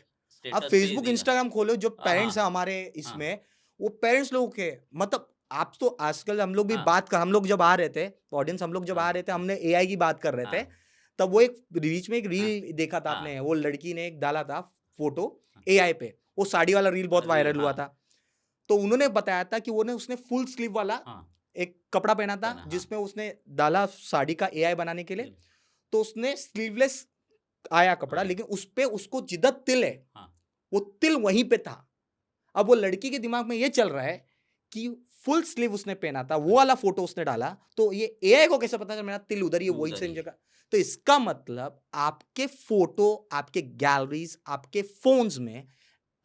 आप स्टेटस पे फ़ेसबुक, देगा। इंस्टाग्राम खोलो, जो पेरेंट्स हैं हाँ, हमारे हाँ, इसमें, वो पेरेंट्स लोगों के मतलब आप तो आजकल हम लोग भी हाँ, बात कर हम लोग जब आ हाँ, रहे थे, ऑडियंस हम लोग जब हाँ, आ रहे थे, हाँ, हमने एआई की बात कर रहे थे, हाँ, तब वो एक बीच में एक हाँ, रील देखा था हाँ, आपने, वो लड़की ने एक डाला था फ़ोटो हाँ, एआई पे, वो साड़ी वाला रील बहुत रील वायरल हुआ हाँ, था। तो उन्होंने बताया था कि उसने फुल स्लीव वाला हाँ, एक कपड़ा पहना था, पहना हाँ, जिसमें उसने डाला साड़ी का एआई बनाने के लिए, रील तो उसने स्लीवलेस आया कपड़ा, आया, लेकिन उसपे उसको जिधर तिल है, हाँ, वो तिल वहीं पे था। अब वो लड़की के दिमाग में ये चल रहा है कि फुल स्लीव उसने पहना था, वो पहना, वाला फ़ोटो उसने डाला, तो ये एआई को कैसे पता चला मेरा तिल उधर ही है, वही उधर सेम ही है, जगह। तो इसका मतलब आपके फ़ोटो, आपके गैलरीज़, आपके फ़ोन्स में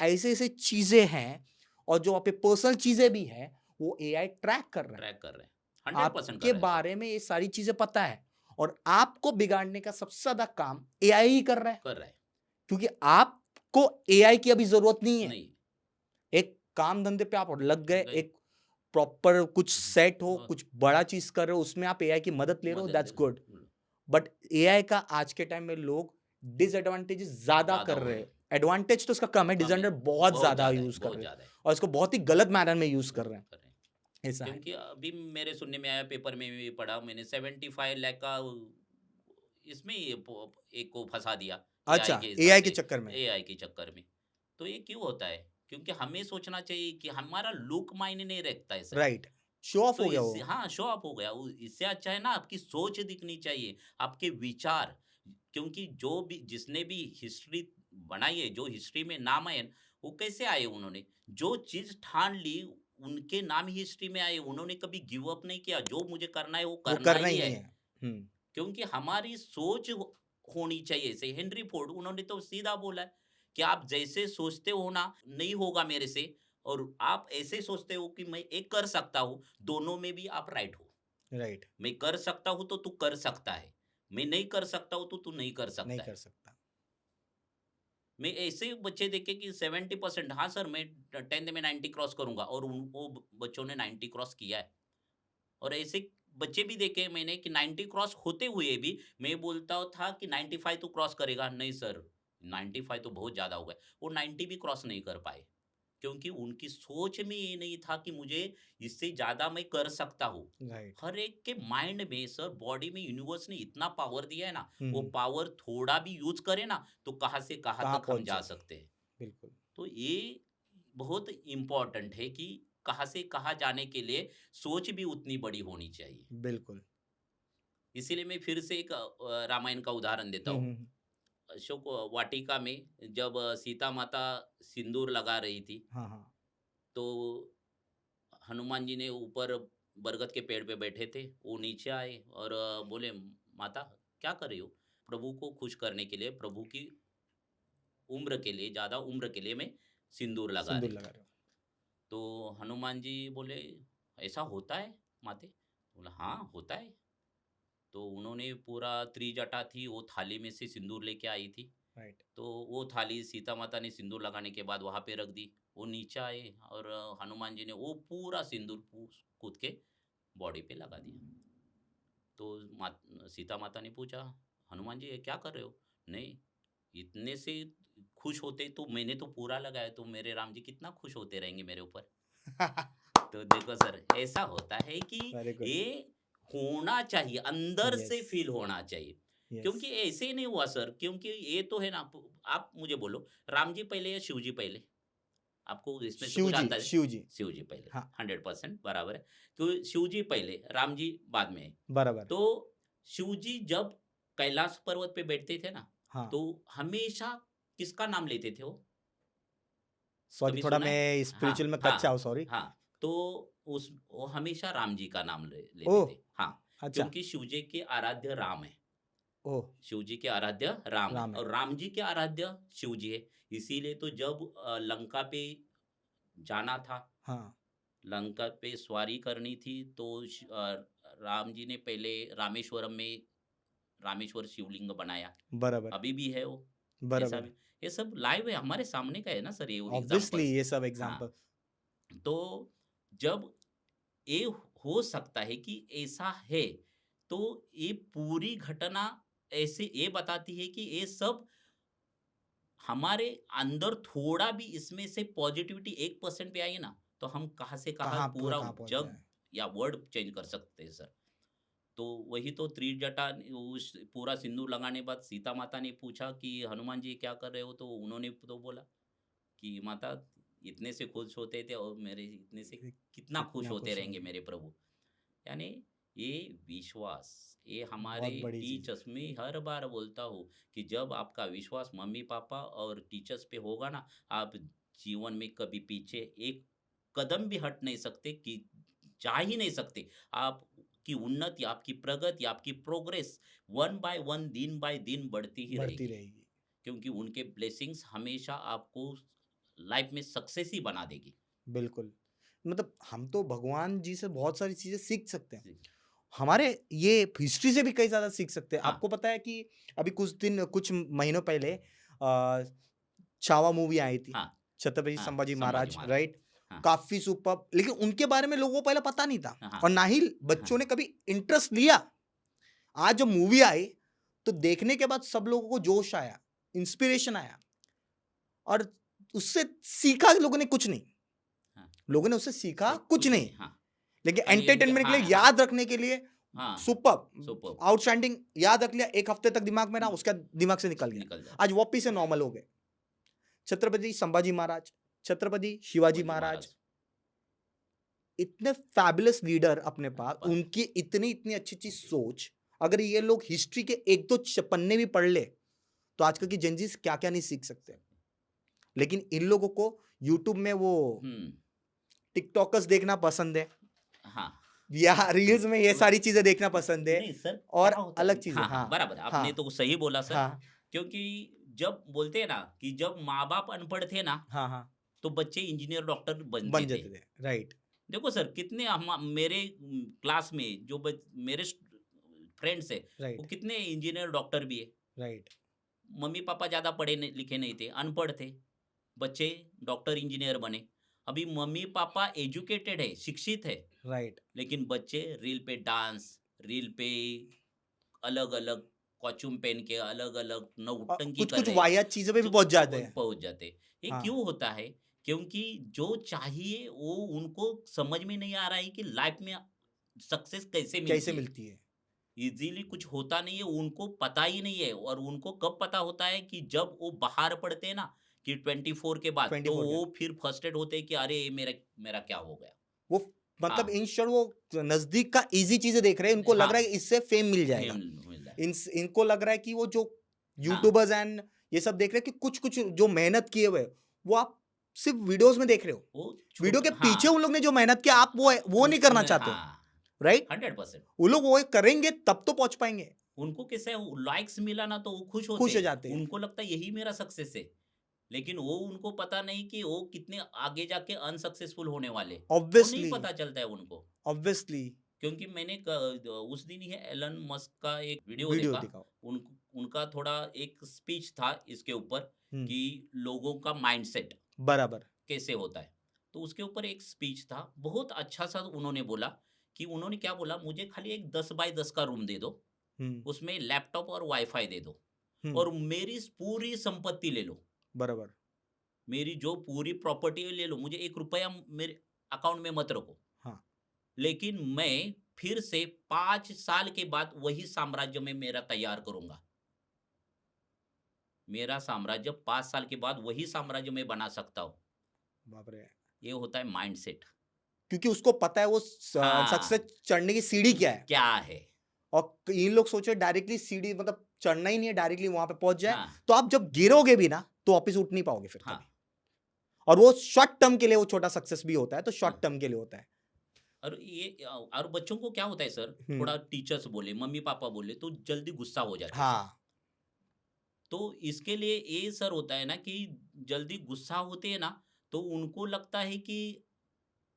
ऐसे-ऐसे चीज़ें हैं और जो आपके पर्सनल चीज़ें भी हैं, वो एआई ट्रैक कर रहा है। ट्रैक कर रहे हैं, 100% कर आपके रहे हैं सर, बारे में ये सारी चीज़ें पता है और आपको बिगाड़ने का सबसे ज़्यादा काम एआई ही कर रहा है, कर रहा है, क्योंकि आपको एआई की अभी ज़रूरत नहीं है। नहीं, एक काम धंधे पे आप लग गए, गए, एक प्रॉपर कुछ हुँ, सेट हो, और कुछ बड़ा चीज़ कर रहे हो, उसमें आप एआई की मदद ले रहे हो, मदद ले दैट्स रहे गुड। हैं, बट एआई का आज के टाइम में लोग डिसएडवांटेजेस ज़्यादा ज़्यादा कर हो रहे रहे हैं। हैं, एडवांटेज तो इसका कम है, कम है, डिसएडवांटेज बहुत ज़्यादा यूज़ कर बहुत रहे हैं ज़्यादा है, और इसको बहुत ही गलत मैनर में यूज़ कर रहे हैं। कर रहे हैं। ऐसा है। क्योंकि अभी मेरे सुनने में आया पेपर में भी पढ़ा मैंने 75 लाख का इसमें ये एक को फंसा दिया अच्छा, एआई के हिसाब एआई के से चक्कर में। एआई के चक्कर में। तो ये क्यों होता है? क्योंकि हमें सोचना चाहिए कि हमारा लुक मायने नहीं रखता है सर। राइट। शो ऑफ तो हो गया इससे वो। हाँ, शो ऑफ हो गया। इससे अच्छा है ना आपकी सोच दिखनी चाहिए, आपके विचार। क्योंकि जो भी जिसने भी हिस्ट्री बनाई है, जो हिस्ट्री में नाम आए, वो कैसे आए उन्होंने? जो चीज़ ठान ली, उनके नाम ही हिस्ट्री में आए। उन्होंने कभी गिव अप नहीं किया, जो मुझे करना है वो वो करना करना ही ही है। है। हुँ, क्योंकि हमारी सोच होनी चाहिए। जैसे हेनरी फोर्ड उन्होंने तो सीधा बोला है कि आप जैसे सोचते हो ना नहीं होगा मेरे से और आप ऐसे सोचते हो कि मैं एक कर सकता हूँ, दोनों में भी आप राइट हो। राइट। मैं कर सकता हूँ तो तू कर सकता है। मैं नहीं कर सकता हूँ तो तू नहीं कर नहीं सकता कर है। सकता। मैं ऐसे बच्चे देखे कि 70% हाँ सर मैं 10th में 90 क्रॉस करूँगा और वो बच्चों ने 90 क्रॉस किया है। और ऐसे बच्चे भी देखे मैंने कि 90 क्रॉस होते हुए भी मैं बोलता था कि 95 तो क्रॉस करेगा, नहीं सर 95 तो बहुत ज़्यादा हो गया। वो 90 भी क्रॉस नहीं कर पाए, क्योंकि उनकी सोच में ये नहीं था कि मुझे इससे ज़्यादा मैं कर सकता हूँ। राइट। हर एक के माइंड में सर बॉडी में यूनिवर्स ने इतना पावर दिया है ना, हुँ, वो हुँ। पावर थोड़ा भी यूज़ करे ना, तो कहाँ से कहाँ कहाँ तक हम पहुँच जा जाए। सकते हैं। बिल्कुल, तो ये बहुत इम्पोर्टेंट है कि कहाँ से कहाँ जाने के लिए सोच भी उतनी बड़ी होनी चाहिए। बिल्कुल। इसीलिए मैं फिर से एक रामायण का उदाहरण देता हुँ, हूँ। हुँ, हुँ। अशोक वाटिका में जब सीता माता सिंदूर लगा रही थी, हाँ, हाँ। तो हनुमान जी ने ऊपर बरगद के पेड़ पे बैठे थे। वो नीचे आए और बोले, "माता, क्या कर रही हो?" "प्रभु को खुश करने के लिए, प्रभु की उम्र के लिए, ज़्यादा उम्र के लिए मैं सिंदूर लगा सिंदूर रही लगा थी।" रहे हो। तो हनुमान जी बोले, "ऐसा होता है माते?" बोला, "हाँ, होता है।" तो उन्होंने पूरा त्रिजटा थी, वो थाली में से सिंदूर लेके आई थी। राइट। तो वो थाली सीता माता ने सिंदूर लगाने के बाद वहाँ पे रख दी। वो नीचे आए और हनुमान जी ने वो पूरा सिंदूर कूद के बॉडी पे लगा दिया। तो सीता माता ने पूछा, हनुमान जी ये क्या कर रहे हो? नहीं, इतने से खुश होते तो मैंने तो पूरा लगाया, तो मेरे राम जी कितना खुश होते रहेंगे मेरे ऊपर। तो देखो सर ऐसा होता है कि वेरी गुड। ये होना चाहिए, अंदर यस, से फील होना चाहिए। यस। क्योंकि ऐसे ही नहीं हुआ सर, क्योंकि ये तो है ना, आप मुझे बोलो राम जी पहले या शिव जी पहले? आपको इसमें से शिव कुछ जी, आता है? शिव जी। शिव जी पहले, हाँ, 100% बराबर है। तो शिव जी पहले, राम जी बाद में है। बराबर। तो शिव जी जब कैलाश पर्वत पे बैठते थे ना, हाँ। तो हमेशा किसका नाम लेते थे वो? सॉरी, कभी थोड़ा सुना है? मैं हाँ, स्पिरिचुअल में कच्चा हाँ, हूँ, सॉरी। हाँ। तो उस वो हमेशा राम जी का नाम लेते ओह! थे। हाँ, अच्छा। क्योंकि शिव जी के आराध्य राम है। ओह शिव जी के आराध्य राम है राम है। और राम जी के आराध्य शिव जी है। इसीलिए तो जब लंका पे जाना था, हाँ, लंका पे सवारी करनी थी तो राम जी ने पहले रामेश्वरम में रामेश्वर शिवलिंग बनाया। बराबर, अभी भी है वो, ऐसा बराबर। भी। ये सब लाइव है, हमारे सामने का है ना सर, ये ऑब्वियसली एग्ज़ाम्पल्स। ये सब हाँ, एग्ज़ाम्पल तो जब ये हो सकता है कि ऐसा है, तो ये पूरी घटना ऐसे ये बताती है कि ये सब हमारे अंदर थोड़ा भी इसमें से पॉजिटिविटी 1% भी आई ना, तो हम कहाँ से कहाँ पूरा कहाँ पहुँच जग जाए। या वर्ल्ड चेंज कर सकते हैं सर। तो वही तो त्रिजटा उस पूरा सिंदूर लगाने बाद सीता माता ने पूछा कि हनुमान जी क्या कर रहे हो? तो उन्होंने तो बोला कि माता इतने से खुश होते थे और मेरे इतने से कि कितना खुश कितना होते खुश रहेंगे होंगे। मेरे प्रभु। यानी ये विश्वास, ये हमारे बहुत बड़ी चीज़ है। टीचर्स में हर बार बोलता हूँ कि जब आपका विश्वास मम्मी पापा और टीचर्स पे होगा ना, आप जीवन में कभी पीछे एक कदम भी हट नहीं सकते, कि जा ही नहीं सकते। आपकी उन्नति, आपकी प्रगति, आपकी प्रोग्रेस वन बाय वन, दिन बाय दिन बढ़ती ही बढ़ती रहेगी, रहेगी। क्योंकि उनके ब्लेसिंग्स हमेशा आपको लाइफ में सक्सेस ही बना देगी। बिल्कुल। मतलब हम तो भगवान जी से बहुत सारी चीज़ें सीख सकते हैं। जी। हमारे ये हिस्ट्री से भी कई ज़्यादा सीख सकते हैं। हाँ, आपको पता है कि अभी कुछ महीनों पहले छावा मूवी आई थी। हाँ, छत्रपति हाँ, संभाजी संभाजी महाराज, महाराज। राइट? हाँ, काफ़ी सुपर्ब, लेकिन उनके बारे में लोगों को पहले पता नहीं था हाँ, और ना ही हाँ, बच्चों ने कभी इंटरेस्ट लिया। आज जब मूवी आई, तो देखने के बाद सब लोगों को जोश आया, इंस्पिरेशन आया और उससे सीखा लोगों ने कुछ नहीं। हाँ, लोगों ने उससे सीखा कुछ कुछ नहीं, नहीं, हाँ, लेकिन खाली एंटरटेनमेंट के हाँ, लिए, हाँ, हाँ, याद रखने के लिए हाँ, सुपर्ब, सुपर्ब, आउटस्टैंडिंग, याद रख लिया, 1 हफ्ते तक दिमाग में रहा, उसके बाद दिमाग से निकल गया। निकल जाता, आज वापिस से नॉर्मल हो गए। छत्रपति संभाजी महाराज, छत्रपति शिवाजी शिवाजी महाराज, महाराज इतने फैबुलस लीडर अपने अपने पास, पास। उनकी इतनी इतनी अच्छी सोच, अगर ये लोग हिस्ट्री के 1-2 पन्ने भी पढ़ ले, तो आजकल की जेनज़ीस क्या-क्या नहीं सीख सकते। लेकिन इन लोगों को यूट्यूब में वो हुँ, टिकटॉकर्स देखना पसंद है हाँ, या रील्स में ये व सारी चीज़ें देखना पसंद है नहीं सर, और क्या होता अलग है, चीज़ें। हाँ, हाँ, हाँ, बराबर, आपने हाँ, तो सही बोला सर, हाँ, क्योंकि जब बोलते हैं ना कि जब माँ-बाप अनपढ़ थे ना, हाँ, हाँ, तो बच्चे इंजीनियर, डॉक्टर बनते बन थे। जाते थे, राइट, देखो सर, कितने मेरे क्लास में जो मेरे फ्रेंड्स है, वो राइट, कितने इंजीनियर, डॉक्टर भी है। राइट, मम्मी पापा ज़्यादा पढ़े नहीं लिखे नहीं थे, अनपढ़ थे। बच्चे डॉक्टर, इंजीनियर बने। अभी मम्मी पापा एजुकेटेड है, शिक्षित है, राइट। लेकिन बच्चे रील पे डांस, रील पे अलग-अलग कॉस्ट्यूम पहन के अलग-अलग नौटंकी कर कुछ-कुछ रहे हैं। वाहियात चीज़ों पे भी जो पहुँच जाते हैं। पहुँच जाते हैं। ये हाँ, क्यों होता है? क्योंकि जो चाहिए वो उनको समझ में नहीं आ रहा है कि लाइफ में सक्सेस कैसे कैसे मिलती है। मिलती है? ईज़िली कुछ होता नहीं है, उनको पता ही नहीं है, और उनको कब पता होता है कि जब वो बाहर पड़ते हैं ना, कि 24 के बाद, तो 24 के वो फिर फ्रस्ट्रेट होते हैं कि अरे! ये मेरा मेरा क्या हो गया? वो मतलब हाँ, इन शॉर्ट वो नज़दीक का ईज़ी चीज़ें देख रहे हैं, इनको लग रहा है हाँ, कि इससे फेम मिल फेम जाएगा। मिल रहा है। इनको लग रहा है कि वो जो हाँ, यूट्यूबर्स एंड ये सब देख रहे हैं कि कुछ-कुछ जो मेहनत किए हुए हैं, वो आप सिर्फ़ वीडियोज़ में देख रहे हो। वो वीडियो के छोटा, पीछे उन हाँ, लोग ने जो मेहनत किया, आप वो नहीं करना चाहते हो, हाँ, राइट? 100%। वो लोग वो करेंगे तब तो पहुँच पाएँगे, उनको कैसे लाइक्स मिला ना तो वो खुश होते खुश हो हैं। जाते हैं। उनको लगता है यही मेरा सक्सेस है। लेकिन वो उनको पता नहीं कि वो कितने आगे जाके अनसक्सेसफुल होने वाले। वो नहीं ऑब्वियसली, पता चलता है उनको। ऑब्वियसली क्योंकि मैंने उस दिन ही एलन मस्क का एक वीडियो वीडियो देखा। दिखाओ। उनका थोड़ा एक स्पीच था इसके ऊपर, हुँ, कि लोगों का माइंडसेट बराबर। कैसे होता है। तो उसके ऊपर एक स्पीच था, बहुत अच्छा सा उन्होंने बोला, कि उन्होंने क्या बोला, मुझे खाली एक 10 बाय 10 का रूम दे दो, हुँ, उसमें लैपटॉप और वाईफाई दे दो, हुँ, और मेरी पूरी संपत्ति ले लो, बराबर। मेरी जो पूरी प्रॉपर्टी है ले लो, मुझे 1 रुपया मेरे अकाउंट में मत रखो। हाँ, लेकिन मैं फिर से 5 साल के बाद वही साम्राज्य में मेरा तैयार करूँगा। मेरा साम्राज्य 5 साल के बाद वही साम्राज्य मैं बना सकता हूँ। बाप रे! ये होता है माइंडसेट। क्योंकि उसको पता है वो सक्सेस हाँ, चढ़ने की सीढ़ी क्या है। क्या है? और ये लोग सोचे डायरेक्टली सीढ़ी मतलब चढ़ना ही नहीं है, डायरेक्टली वहां पे पहुंच जाए, हाँ, तो आप जब गिरोगे भी ना तो वापस उठ नहीं पाओगे फिर हाँ, कभी। और वो शॉर्ट टर्म के लिए वो छोटा सक्सेस भी होता है, तो हाँ, शॉर्ट टर्म के लिए होता है। और ये और बच्चों को क्या होता है सर, थोड़ा टीचर्स बोले, मम्मी पापा बोले तो जल्दी गुस्सा हो जाते हैं सर। हाँ, तो इसके लिए ये सर होता है ना कि जल्दी गुस्सा होते हैं ना, तो उनको लगता है कि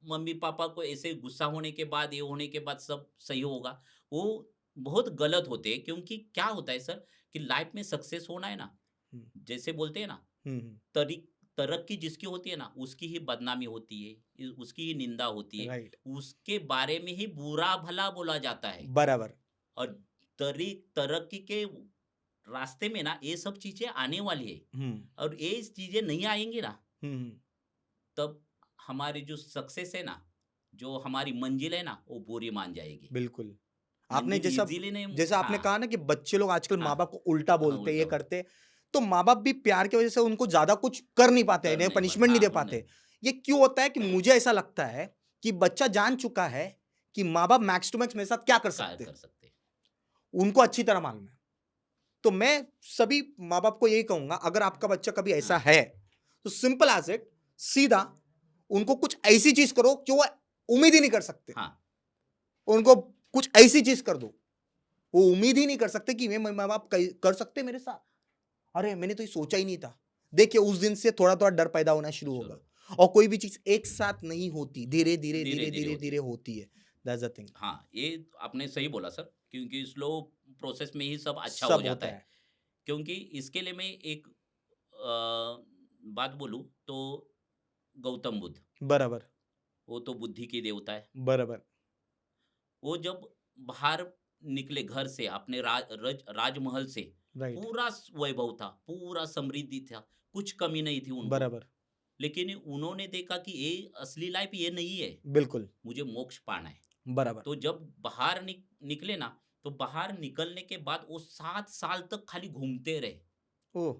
मम्मी पापा को ऐसे गुस्सा होने के बाद, ये होने के बाद सब सही होगा। वो बहुत गलत होते हैं, क्योंकि क्या होता है सर कि लाइफ में सक्सेस होना है ना, हुँ, जैसे बोलते हैं ना, हुँ, तरी तरक्की जिसकी होती है ना, उसकी ही बदनामी होती है, उसकी ही निंदा होती है, राइट, उसके बारे में ही बुरा भला बोला जाता है। बराबर। और तरक्की के रास्ते में ना ये सब चीजें आने वाली है, हुँ, और ये चीजें नहीं आएंगी ना, हुँ, हुँ, तब हमारी जो सक्सेस है ना, जो हमारी मंजिल है ना, वो बुरी मान जाएगी। बिल्कुल। आपने मंजिल जैसा इजीली नहीं। जैसा आपने हाँ, कहा ना कि बच्चे लोग आजकल हाँ, माँ-बाप को उल्टा हाँ, बोलते हैं, उल्टा ये बोल करते हैं, तो माँ-बाप भी प्यार की वज़ह से उनको ज़्यादा कुछ कर नहीं पाते हैं, कर इन्हें नहीं पाते, पनिशमेंट नहीं हाँ दे उन्हें। पाते। ये क्यों होता है कि मुझे ऐसा लगता है कि बच्चा जान चुका है कि माँ-बाप मैक्स टू मैक्स मेरे साथ क्या कर क्या सकते हैं, कर सकते हैं। उनको अच्छी तरह मालूम है। तो मैं सभी माँ-बाप को यही कहूँगा, अगर आपका बच्चा कभी ऐसा हाँ, है, तो सिंपल एज़ इट, सीधा उनको कुछ ऐसी चीज़ करो जो वो उम्मीद ही नहीं कर सकते। हाँ, उनको कुछ ऐसी चीज़ कर दो, वो उम्मीद ही नहीं कर सकते कि ये मेरे माँ-बाप कई कर सकते हैं मेरे साथ। अरे! मैंने तो ये सोचा ही नहीं था। देखिए उस दिन से थोड़ा-थोड़ा डर पैदा होना शुरू होगा, शुरू और कोई भी चीज़ एक साथ नहीं होती, धीरे-धीरे, धीरे धीरे धीरे-धीरे, होती धीरे है। होती है। That's the thing. हाँ, ये आपने सही बोला सर, क्योंकि स्लो प्रोसेस में ही सब अच्छा हो सब जाता होता है। है। क्योंकि इसके लिए मैं एक बात बोलूँ तो, गौतम बुद्ध, बराबर, वो तो बुद्धि के देवता है। बराबर, वो जब बाहर निकले घर से, अपने राजमहल से, राइट, पूरा वैभव था, पूरा समृद्धि था, कुछ कमी नहीं थी उनको। बराबर, लेकिन उन्होंने देखा कि ये असली लाइफ ये नहीं है, बिल्कुल, मुझे मोक्ष पाना है। बराबर। तो जब बाहर निकले ना, तो बाहर निकलने के बाद वो 7 साल तक खाली घूमते रहे, ओह!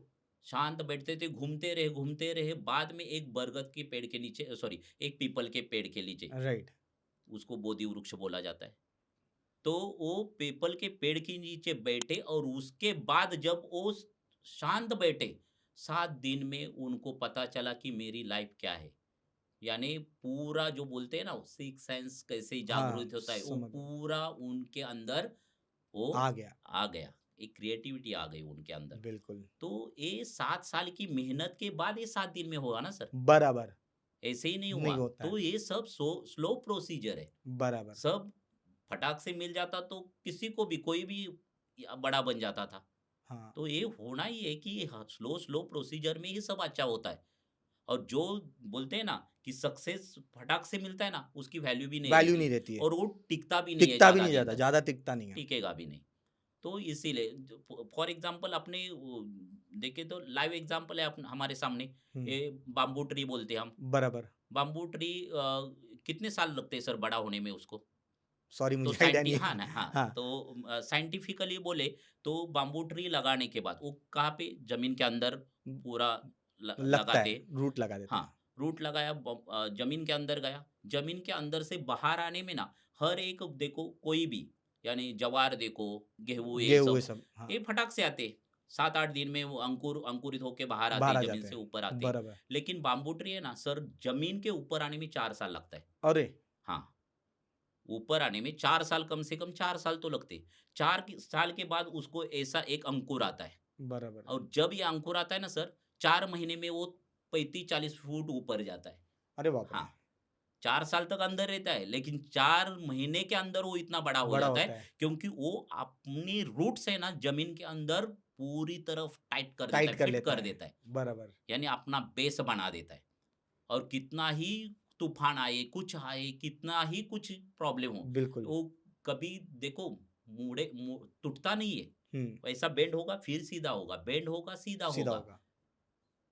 शांत बैठते थे, घूमते रहे। बाद में एक बरगद के पेड़ के नीचे, सॉरी, एक पीपल के पेड़ के नीचे, राइट, उसको बोधि वृक्ष बोला जाता है। तो वो पीपल के पेड़ के नीचे बैठे, और उसके बाद जब वो शांत बैठे, 7 दिन में उनको पता चला कि मेरी लाइफ क्या है। यानी पूरा जो बोलते हैं ना, सिक्स सेंस कैसे हाँ, जागृत होता है, वो समझ गया। पूरा उनके अंदर वो आ गया, आ गया। एक क्रिएटिविटी आ गई उनके अंदर। बिल्कुल, तो ये 7 साल की मेहनत के बाद ये 7 दिन में हुआ ना सर, बराबर, ऐसे ही नहीं हुआ। नहीं होता है, तो ये सब स्लो प्रोसीजर है। बराबर, सब फटाक से मिल जाता तो किसी को भी, कोई भी बड़ा बन जाता था। हाँ, तो ये होना ही है कि स्लो स्लो प्रोसीजर में ही सब अच्छा होता है। और जो बोलते हैं ना कि सक्सेस फटाक से मिलता है ना, उसकी वैल्यू भी नहीं वैल्यू रहती, नहीं रहती है, और वो टिकता भी नहीं है टिकता भी ज़्यादा नहीं दिन जाता, तक, ज़्यादा टिकता नहीं है। टिकेगा भी नहीं। तो इसीलिए फॉर एग्जांपल अपने देखे तो लाइव एग्जांपल है हमारे सामने, हुँ, ये बाम्बू ट्री बोलते हैं हम। बराबर, बाम्बू ट्री कितने साल लगते हैं सर बड़ा होने में उसको? सॉरी तो मुझे आइडिया नहीं हाँ है। ना, हाँ, हाँ, तो साइंटिफिकली बोले तो बाम्बू ट्री लगाने के बाद वो कहाँ पे, जमीन के अंदर पूरा लगता लगाते है, हैं। रूट लगा देते हाँ, हैं। रूट लगाया, जमीन के अंदर गया, जमीन के अंदर से बाहर आने में ना, हर एक देखो कोई भी, यानी जवार देखो, गेहूं, ये गेहूँ ये सब, सब, हाँ, ये फटाक से आते, 7-8 दिन में वो अंकुरित होके बाहर आते, बाहर आ जमीन जाते से हैं, ऊपर आते। बराबर। लेकिन बाम्बू ट्री है ना सर, जमीन के ऊपर आने में 4 साल लगता है। अरे! हाँ, ऊपर आने में 4 साल, कम से कम 4 साल तो लगते। 4 साल के बाद उसको ऐसा एक अंकुर आता है, बराबर। और जब ये अंकुर आता है ना सर, 4 महीने में वो 35-40 फुट ऊपर जाता है। अरे बाप रे! हाँ, 4 साल तक अंदर रहता है, लेकिन 4 महीने के अंदर वो इतना बड़ा हो बड़ा जाता होता है, है, क्योंकि वो अपनी रूट से ना जमीन के अंदर पूरी तरफ टाइट कर देता टाइट है, कर फिट लेता कर है। देता है। बराबर, यानी अपना बेस बना देता है। और कितना ही तूफान आए, कितना ही कुछ प्रॉब्लम हो, बिल्कुल। वो कभी देखो टूटता नहीं है। हुँ, वैसा बेंड होगा फिर सीधा होगा, बेंड होगा सीधा सीधा होगा। होगा,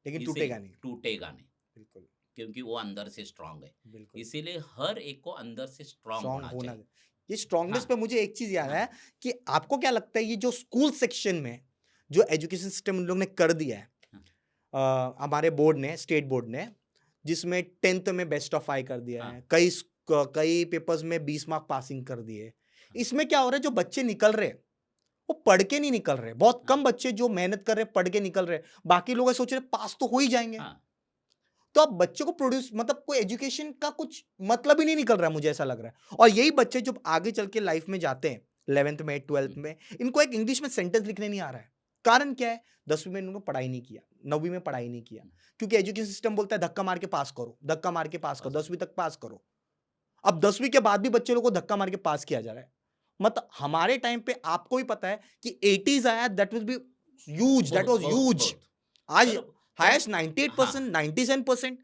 लेकिन इसीलिए टूटेगा नहीं। टूटेगा नहीं, बिल्कुल, क्योंकि वो अंदर से स्ट्रांग है। बिल्कुल। इसीलिए हर एक को अंदर से स्ट्रांग स्ट्रॉन्ग होना होना चाहिए। ये स्ट्रॉन्गनेस हाँ, पे मुझे एक चीज़ याद हाँ, है कि आपको क्या लगता है ये जो स्कूल सेक्शन में जो एजुकेशन सिस्टम इन लोग ने कर दिया है, हाँ, हमारे बोर्ड ने, स्टेट बोर्ड ने, जिसमें 10th में बेस्ट ऑफ 5 कर दिया हाँ, है, कई पेपर्स में 20 मार्क पासिंग कर दिए। हाँ, इसमें क्या हो रहा है, जो बच्चे निकल रहे हैं, वो पढ़ के नहीं निकल रहे। बहुत हाँ, कम बच्चे जो मेहनत कर रहे हैं, पढ़ के निकल रहे हैं। बाकी लोग ये सोच रहे हैं पास तो हो ही जाएँगे। हाँ, तो अब बच्चों को प्रोड्यूस मतलब कोई एजुकेशन का कुछ मतलब ही नहीं निकल रहा है, मुझे ऐसा लग रहा है। और यही बच्चे जब आगे चल के लाइफ में जाते हैं 11th में 12th में, इनको एक इंग्लिश में सेंटेंस लिखने नहीं आ रहा है। कारण क्या है? 10वीं में इन्होंने पढ़ाई नहीं किया, 9वीं में पढ़ाई नहीं किया, क्योंकि एजुकेशन सिस्टम बोलता है धक्का मार के पास करो, धक्का मार के पास करो, 10वीं तक पास करो। अब 10वीं के बाद भी बच्चे लोगों को धक्का मार के पास किया जा रहा है। मतलब हमारे टाइम पे आपको भी पता है कि 80s आया, that will be huge, that बहुत वाज बहुत ह्यूज। बहुत आज सर। हाईएस्ट हाँ 98%, 97%।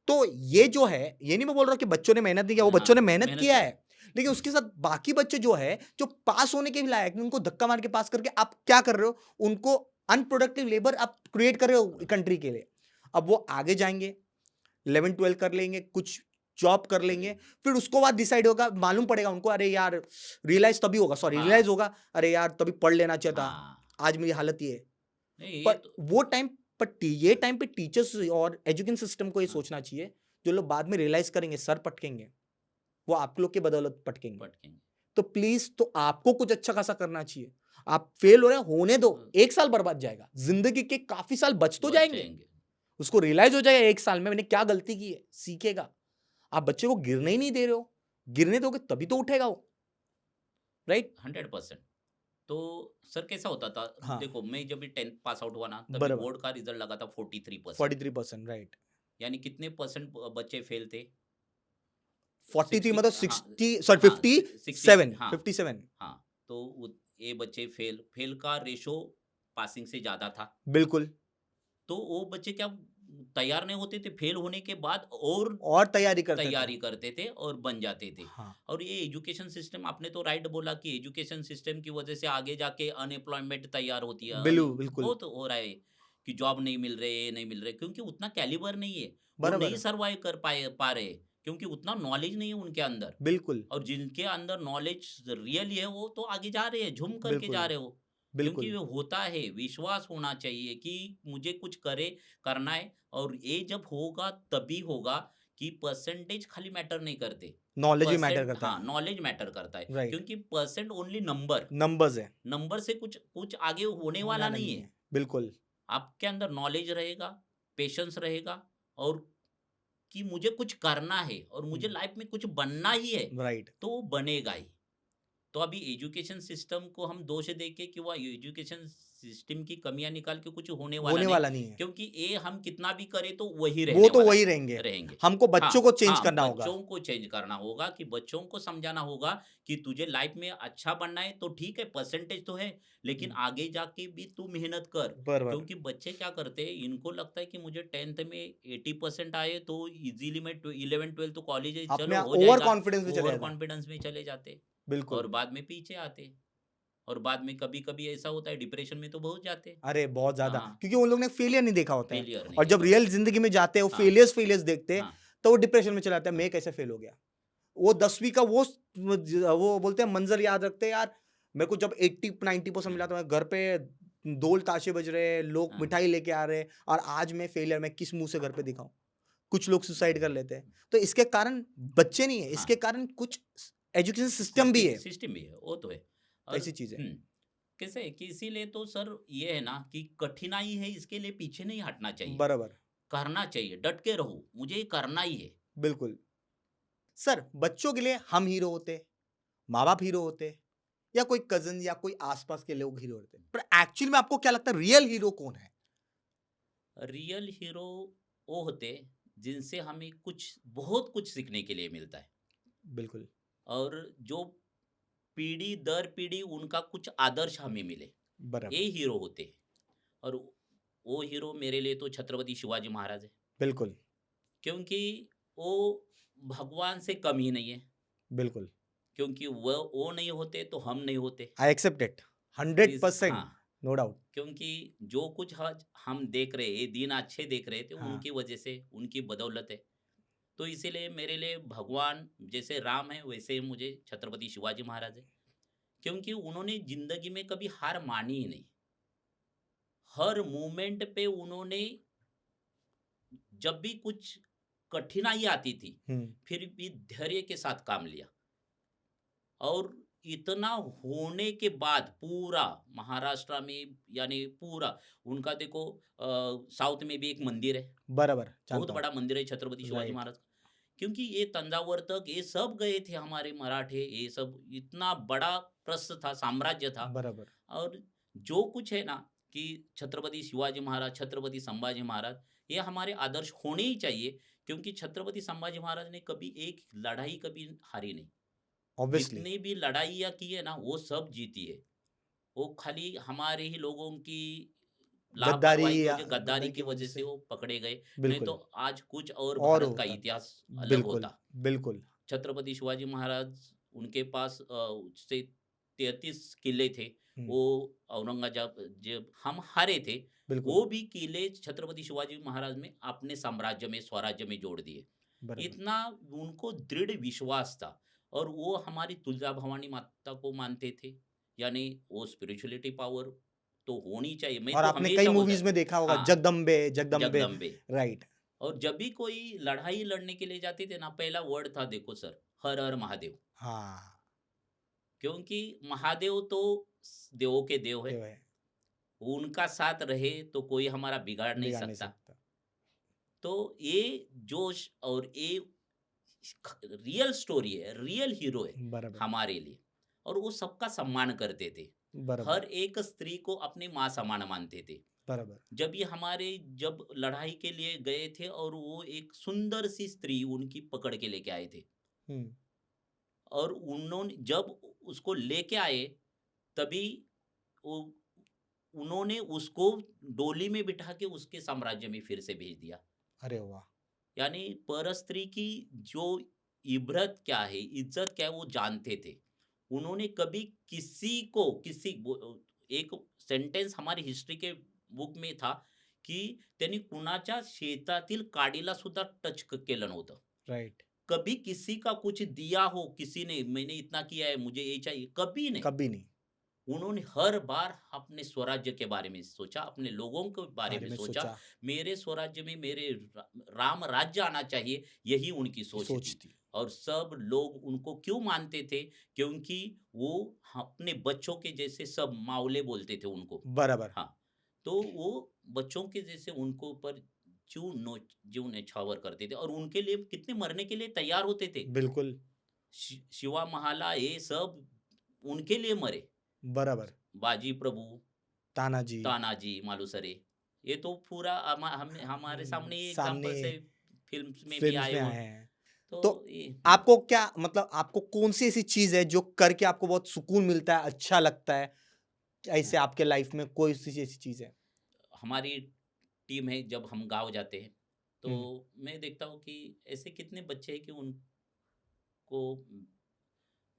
तो ये जो है, ये नहीं मैं बोल रहा कि बच्चों ने मेहनत नहीं किया, वो बच्चों ने मेहनत किया है, लेकिन उसके साथ बाकी बच्चे जो है, जो पास होने के भी लायक नहीं, उनको धक्का मार के पास करके आप क्या कर रहे हो? उनको अनप्रोडक्टिव लेबर आप क्रिएट कर रहे हो कंट्री के लिए। अब वो आगे जाएंगे, 11-12 कर लेंगे, कुछ जॉब कर लेंगे, फिर उसको बाद डिसाइड होगा, मालूम पड़ेगा उनको, अरे यार रियलाइज तभी होगा, सॉरी रियलाइज हाँ होगा, अरे यार तभी पढ़ लेना चाहिए था, हाँ, आज मेरी हालत ये है। नहीं ये पर तो वो टाइम ये टाइम पे टीचर्स और एजुकेशन सिस्टम को ये हाँ, सोचना चाहिए, जो लोग बाद में रियलाइज करेंगे सर पटकेंगे, वो आप लोग के बदौलत पटकेंगे। भटकेंगे। तो प्लीज, तो आपको कुछ अच्छा खासा करना चाहिए। आप फेल हो रहे हैं, होने दो, 1 साल बर्बाद जाएगा, जिंदगी के काफी साल बच तो बच जाएंगे। जाएंगे। उसको रियलाइज हो जाएगा 1 साल में मैंने क्या गलती की है, सीखेगा। आप बच्चे को गिरने ही नहीं दे रहे हो, गिरने दोगे तभी तो उठेगा वो, राइट? 100%। तो सर कैसा होता था, हाँ, देखो मैं जब भी 10th पास आउट हुआ ना, तभी बराबर। बोर्ड का रिजल्ट लगा था 43%। 43%, राइट। यानी कितने परसेंट बच्चे फेल थे? 43 60, मतलब हाँ 60, सॉरी हाँ 60, 57, हाँ 57। हाँ। तो ये बच्चे फेल फेल का रेशो पासिंग से ज़्यादा था। बिल्कुल। तो वो बच्चे क्या तैयार नहीं होते थे, फेल होने के बाद और और तैयारी करते थे। तैयारी करते थे और बन जाते थे। हाँ, और ये एजुकेशन सिस्टम, आपने तो राइट बोला कि एजुकेशन सिस्टम की वजह से आगे जाके अनएम्प्लॉयमेंट तैयार होती है, बिल्कुल, बहुत हो रहा है कि जॉब नहीं मिल रहे, ये नहीं मिल रहे, क्योंकि उतना कैलिबर नहीं है, वो नहीं बराबर, सर्वाइव कर पा रहे, क्योंकि उतना नॉलेज नहीं है उनके अंदर। बिल्कुल, और जिनके अंदर नॉलेज रियली है, वो तो आगे जा रहे हैं, झूम करके बिल्कुल, जा रहे हो। क्योंकि बिल्कुल, वो होता है, विश्वास होना चाहिए कि मुझे कुछ करना है। और ये जब होगा तभी होगा कि परसेंटेज खाली मैटर नहीं करते। नॉलेज भी मैटर परसेंट, करता हाँ, है, नॉलेज मैटर करता है, राइट। क्योंकि परसेंट ओनली नंबर, नंबर्स है, नंबर से कुछ कुछ आगे होने होने वाला वाला नहीं नहीं है। है, बिल्कुल, आपके अंदर नॉलेज रहेगा, पेशेंस रहेगा, और कि मुझे कुछ करना है और मुझे लाइफ में कुछ बनना ही है, राइट। तो वो बनेगा ही। तो अभी एजुकेशन सिस्टम को हम दोष देके कि वह एजुकेशन सिस्टम की कमियां निकाल के कुछ होने वाला होने नहीं, वाला नहीं है, क्योंकि ये हम कितना भी करें तो वही वो रहने तो वाला वही है, रहेंगे, रहेंगे। हमको बच्चों हाँ को चेंज हाँ, करना होगा। बच्चों को चेंज करना होगा, कि बच्चों को समझाना होगा कि तुझे लाइफ में अच्छा बनना है तो ठीक है, परसेंटेज तो है, लेकिन आगे जाके भी तू मेहनत कर। बराबर, क्योंकि बच्चे क्या करते हैं, इनको लगता है कि मुझे 10th में 80% आए तो इजीली मैं 11 12 तो कॉलेज अपने चलो हो ओवर जाएगा, कॉन्फिडेंस में चले ओवर जाता है, कॉन्फिडेंस में चले जाते, और बिल्कुल। बाद में पीछे आते, और बाद में कभी-कभी ऐसा होता है डिप्रेशन में तो बहुत जाते हैं। अरे बहुत ज्यादा, हाँ, क्योंकि उन लोग ने फेलियर नहीं देखा होता है। फेलियर नहीं और जब देखा रियल होता है। जिंदगी में जाते हैं, वो हाँ, फेलियर्स देखते हैं, हाँ, तो वो डिप्रेशन में चला जाता है, हाँ, मैं कैसे फेल हो गया। वो 10वीं का वो बोलते हैं मंजर याद रखते हैं यार, मेरे को जब 80-90% हुँ, मिला, तो मैं घर पे ढोल ताशे बज रहे, लोग हाँ, मिठाई लेके आ रहे, और आज मैं फेलियर, मैं किस मुंह से घर पे दिखाऊं। कुछ लोग हुँ, सुसाइड कर लेते हैं। तो इसके कारण बच्चे नहीं है, हाँ, इसके कारण कुछ एजुकेशन सिस्टम भी सिस्टम है, सिस्टम भी है, वो तो है। और ऐसी चीज है। हुँ, कैसे है कि इसीलिए तो सर ये है ना कि कठिनाई है, इसके लिए पीछे नहीं हटना चाहिए, बराबर, करना चाहिए, डट के रहो, मुझे ये करना ही है। बिल्कुल। सर, बच्चों के लिए हम हीरो होते, माँ बाप हीरो होते, या कोई कजन या कोई आसपास के लोग हीरो होते, पर एक्चुअली में आपको क्या लगता है रियल हीरो कौन है? रियल हीरो वो होते जिनसे हमें कुछ बहुत कुछ सीखने के लिए मिलता है, बिल्कुल, और जो पीढ़ी दर पीढ़ी उनका कुछ आदर्श हमें मिले, ये बराबर, हीरो होते हैं। और वो हीरो मेरे लिए तो छत्रपति शिवाजी महाराज है, बिल्कुल, क्योंकि वो भगवान से कम ही नहीं है, बिल्कुल। क्योंकि वो नहीं होते तो हम नहीं होते। आई एक्सेप्ट इट, हाँ, 100%, नो डाउट। क्योंकि जो कुछ आज हम देख रहे हैं, ये दिन अच्छे देख रहे थे, हाँ, उनकी वजह से, उनकी बदौलत है। तो इसीलिए मेरे लिए भगवान जैसे राम है, वैसे ही मुझे छत्रपति शिवाजी महाराज है, क्योंकि उन्होंने जिंदगी में कभी हार मानी ही नहीं। हर मोमेंट पे उन्होंने, जब भी कुछ कठिनाई आती थी, हम्म, फिर भी धैर्य के साथ काम लिया, और इतना होने के बाद पूरा महाराष्ट्र में, यानी पूरा उनका देखो, साउथ में भी एक मंदिर है, बराबर, बहुत जानता हूँ। बड़ा मंदिर है छत्रपति शिवाजी राइट, महाराज का। क्योंकि ये तंजावर तक ये सब गए थे हमारे मराठे, ये सब इतना बड़ा प्रस्थ था, साम्राज्य था। बराबर। और जो कुछ है ना, कि छत्रपति शिवाजी महाराज, छत्रपति संभाजी महाराज, ये हमारे आदर्श होने ही चाहिए। क्योंकि छत्रपति संभाजी महाराज ने कभी एक लड़ाई कभी हारी नहीं। ऑब्वियसली, जितनी भी लड़ाइयाँ की है ना, वो सब जीती है। वो खाली हमारे ही लोगों की गद्दारी लापरवाही की या वजह, गद्दारी गद्दारी की की वजह वजह से से वो पकड़े गए। नहीं तो बिल्कुल, आज कुछ और और भारत का होता। इतिहास अलग बिल्कुल, होता। बिल्कुल। छत्रपति शिवाजी महाराज, उनके पास से 33 किले थे। हुँ, वो औरंगज़ेब जब हम हारे थे, बिल्कुल, वो भी किले छत्रपति शिवाजी महाराज ने अपने साम्राज्य में, स्वराज्य में जोड़ दिए। बराबर। इतना उनको दृढ़ विश्वास था। और वो हमारी तुलजा भवानी माता को मानते थे। यानी वो स्पिरिचुअलिटी पावर तो होनी चाहिए। मैं और तो आपने कई हमेशा बोलता, मूवीज़ में देखा होगा हाँ, जगदम्बे, जगदम्बे, जगदम्बे। राइट। और जब भी कोई लड़ाई लड़ने के लिए जाते थे ना, पहला वर्ड था, देखो सर, हर हर महादेव। हाँ, क्योंकि महादेव तो देवों के देव है। ये है, उनका साथ रहे तो कोई हमारा बिगाड़ नहीं बिगाड़ नहीं सकता। सकता। तो ये जोश और ये रियल स्टोरी है, रियल हीरो है बराबर, हमारे लिए। और वो सबका सम्मान करते थे। बराबर, हर एक स्त्री को अपनी माँ समान मानते थे। बराबर। जब ये हमारे, जब लड़ाई के लिए गए थे और वो एक सुंदर सी स्त्री उनकी पकड़ के लेके आए थे। हुँ, और उन्होंने जब उसको लेके आए, तभी वो उन्होंने उसको डोली में बिठा के उसके साम्राज्य में फिर से भेज दिया। अरे वाह! यानी परस्त्री की जो इबरत क्या है, इज्जत क्या है, वो जानते थे। उन्होंने कभी किसी को एक सेंटेंस हमारी हिस्ट्री के बुक में था, की त्यांनी कुणाच्या शेतातील काडीला सुद्धा टच केलं नव्हतं. राइट, कभी किसी का कुछ दिया हो किसी ने, मैंने इतना किया है, मुझे ये चाहिए, कभी नहीं। कभी नहीं, उन्होंने हर बार अपने स्वराज्य के बारे में सोचा, अपने लोगों के बारे बारे में में सोचा। सोचा, मेरे स्वराज्य में मेरे राम राज्य आना चाहिए, यही उनकी की सोच सोच थी। थी। और सब लोग उनको क्यों मानते थे? क्योंकि वो अपने बच्चों के जैसे, सब मावले बोलते थे उनको। बराबर, हाँ, तो वो बच्चों के जैसे उनको ऊपर जीव न्यौछावर करते थे और उनके लिए कितने मरने के लिए तैयार होते थे। बिल्कुल, शिवा महाला ये सब उनके लिए मरे। बराबर। बाजी प्रभु, तानाजी, तानाजी मालुसरे, ये तो पूरा हमारे सामने ही सामने एग्जाम्पल से फिल्म्स में भी फ़िल्म्स आए में वो। आए हैं। तो तो ये आपको क्या मतलब आपको कौन-सी ऐसी चीज़ है जो करके आपको बहुत सुकून मिलता है, अच्छा लगता है? ऐसे आपके लाइफ़ में कोई-सी ऐसी चीज़ है? हमारी टीम है, जब हम गाँव जाते हैं, तो हुँ, मैं देखता हूँ कि ऐसे कितने बच्चे हैं कि उनको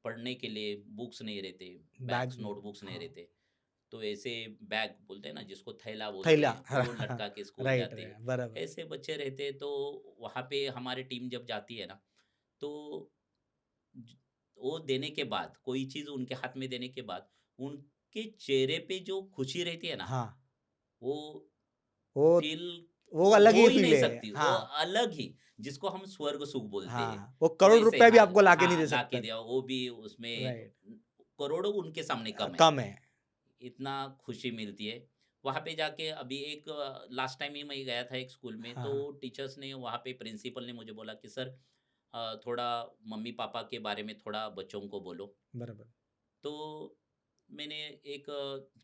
पढ़ने के लिए बुक्स नहीं रहते, बैग्स बैग्स, में नोटबुक्स नहीं हाँ, रहते। तो ऐसे बैग बोलते हैं ना, जिसको थैला बोलते थैला हैं, वो लटका के स्कूल राइट, जाते राइट, हैं। बराबर। ऐसे बच्चे रहते हैं। तो वहाँ पे हमारी टीम जब जाती है ना, तो ज वो देने के बाद, कोई चीज़ उनके हाथ में देने के बाद, उनके चेहरे पे जो खुशी रहती है ना, हाँ, वो वो फ़ील वो अलग हो ही ही फ़ील नहीं है। सकती। वो हाँ, अलग ही, जिसको हम स्वर्ग सुख बोलते हैं। हाँ, वो करोड़ वैसे, रुपए भी हाँ, आपको लाके नहीं हाँ, दे ला सकता। के दिया, वो भी उसमें राइट, करोड़ों उनके सामने कम है। कम है। इतना खुशी मिलती है। वहाँ पे जाके अभी एक लास्ट टाइम ही मैं गया था एक स्कूल में, हाँ, तो हाँ, टीचर्स ने वहाँ पे, प्रिंसिपल ने मुझे बोला कि सर, थोड़ा मम्मी-पापा के बारे में थोड़ा बच्चों को बोलो। बराबर, तो मैंने एक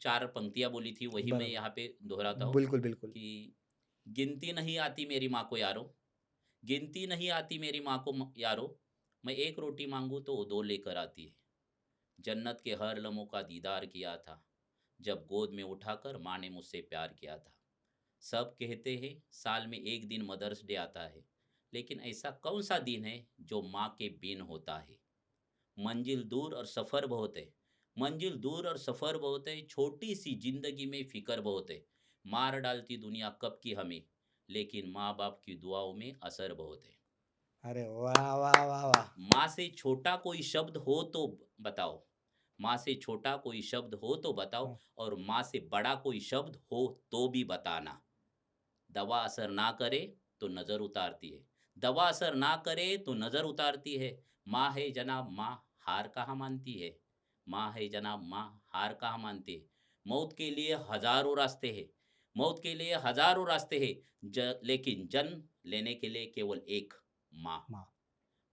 4 पंक्तियाँ बोली थी, वही मैं बराबर। यहाँ पे दोहराता हूँ बिल्कुल, बिल्कुल। कि गिनती नहीं आती मेरी माँ को यारो, गिनती नहीं आती मेरी माँ को यारो, मैं एक रोटी माँगूँ तो वो 2 लेकर आती है। जन्नत के हर लम्हों का दीदार किया था, जब गोद में उठाकर माँ ने मुझसे प्यार किया था। सब कहते हैं साल में एक दिन मदर्स डे आता है, लेकिन ऐसा कौन सा दिन है जो माँ के बिन होता है? मंजिल दूर और सफ़र बहुत है, मंजिल दूर और सफ़र बहुत है, छोटी सी जिंदगी में फिक्र बहुत है। मार डालती दुनिया कब की हमें, लेकिन माँ बाप की दुआओं में असर बहुत है। अरे वाह, वाह, वाह, वाह! माँ से छोटा कोई शब्द हो तो बताओ, माँ से छोटा कोई शब्द हो तो बताओ, हाँ, और माँ से बड़ा कोई शब्द हो तो भी बताना। दवा असर ना करे तो नज़र उतारती है, दवा असर ना करे तो नज़र उतारती है। माँ है जनाब माँ, हार कहाँ मानती है। माँ है जनाब माँ, हार कहाँ मानती है। मौत के लिए हजारों रास्ते हैं, मौत के लिए हजारों रास्ते हैं, लेकिन जन्म लेने के लिए केवल एक, माँ। माँ।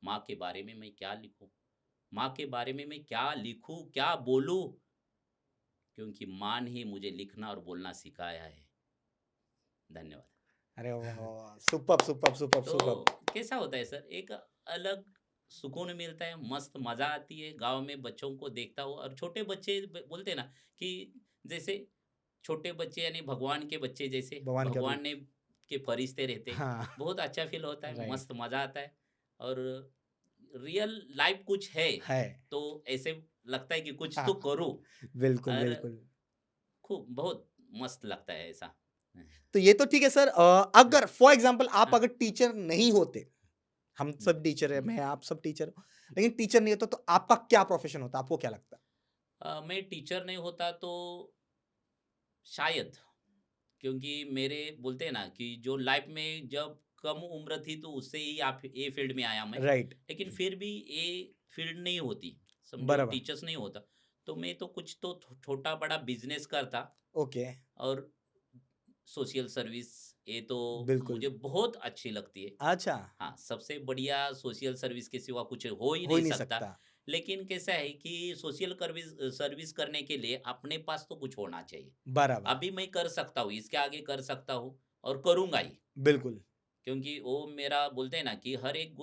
माँ के बारे में मैं क्या लिखूं, माँ के बारे में मैं क्या लिखूं, क्या बोलूं, क्योंकि माँ ने ही मुझे लिखना और बोलना सिखाया है। धन्यवाद। अरे वाह, वाह, वाह! Superb, superb, superb, superb. तो कैसा होता है सर, एक अलग सुकून मिलता है, मस्त मज़ा आती है गाँव में बच्चों को देखता हूँ। और छोटे बच्चे बोलते हैं ना कि जैसे छोटे बच्चे यानी भगवान के बच्चे, जैसे भगवान का भगवान रूप। ने के फरिश्ते रहते हैं। हाँ, बहुत अच्छा फील होता है, राइट। मस्त मज़ा आता है। और रियल लाइफ कुछ है है। तो ऐसे लगता है कि कुछ तो हाँ, करूँ। बिल्कुल, और बिल्कुल। खूब बहुत मस्त लगता है ऐसा। तो ये तो ठीक है सर, अगर फॉर एग्ज़ाम्पल आप हाँ, अगर टीचर नहीं होते, हम हुँ, सब टीचर हैं, हुँ। मैं, आप सब टीचर हो, लेकिन टीचर नहीं होता तो आपका क्या प्रोफ़ेशन होता? आपको क्या लगता है? मैं टीचर नहीं होता तो शायद, क्योंकि मेरे बोलते हैं ना कि जो लाइफ में जब कम उम्र थी तो उससे ही आप ये फील्ड में आया मैं। राइट, लेकिन फिर भी ये फील्ड नहीं होती, समझो बराबर, टीचर्स नहीं होता, तो मैं तो कुछ तो छोटा बड़ा बिजनेस करता। ओके, और सोशल सर्विस ये तो बिल्कुल। मुझे बहुत अच्छी लगती है। अच्छा, हाँ, सबसे बढ़िया सोशल सर्विस के सिवा कुछ हो ही हो ही नहीं नहीं सकता। सकता, लेकिन कैसा है कि सोशल सर्विस करने के लिए अपने पास तो कुछ होना चाहिए। बराबर, अभी मैं कर सकता हूँ, इसके आगे कर सकता हूँ और करूँगा ही। बिल्कुल, क्योंकि वो मेरा बोलते हैं ना कि हर एक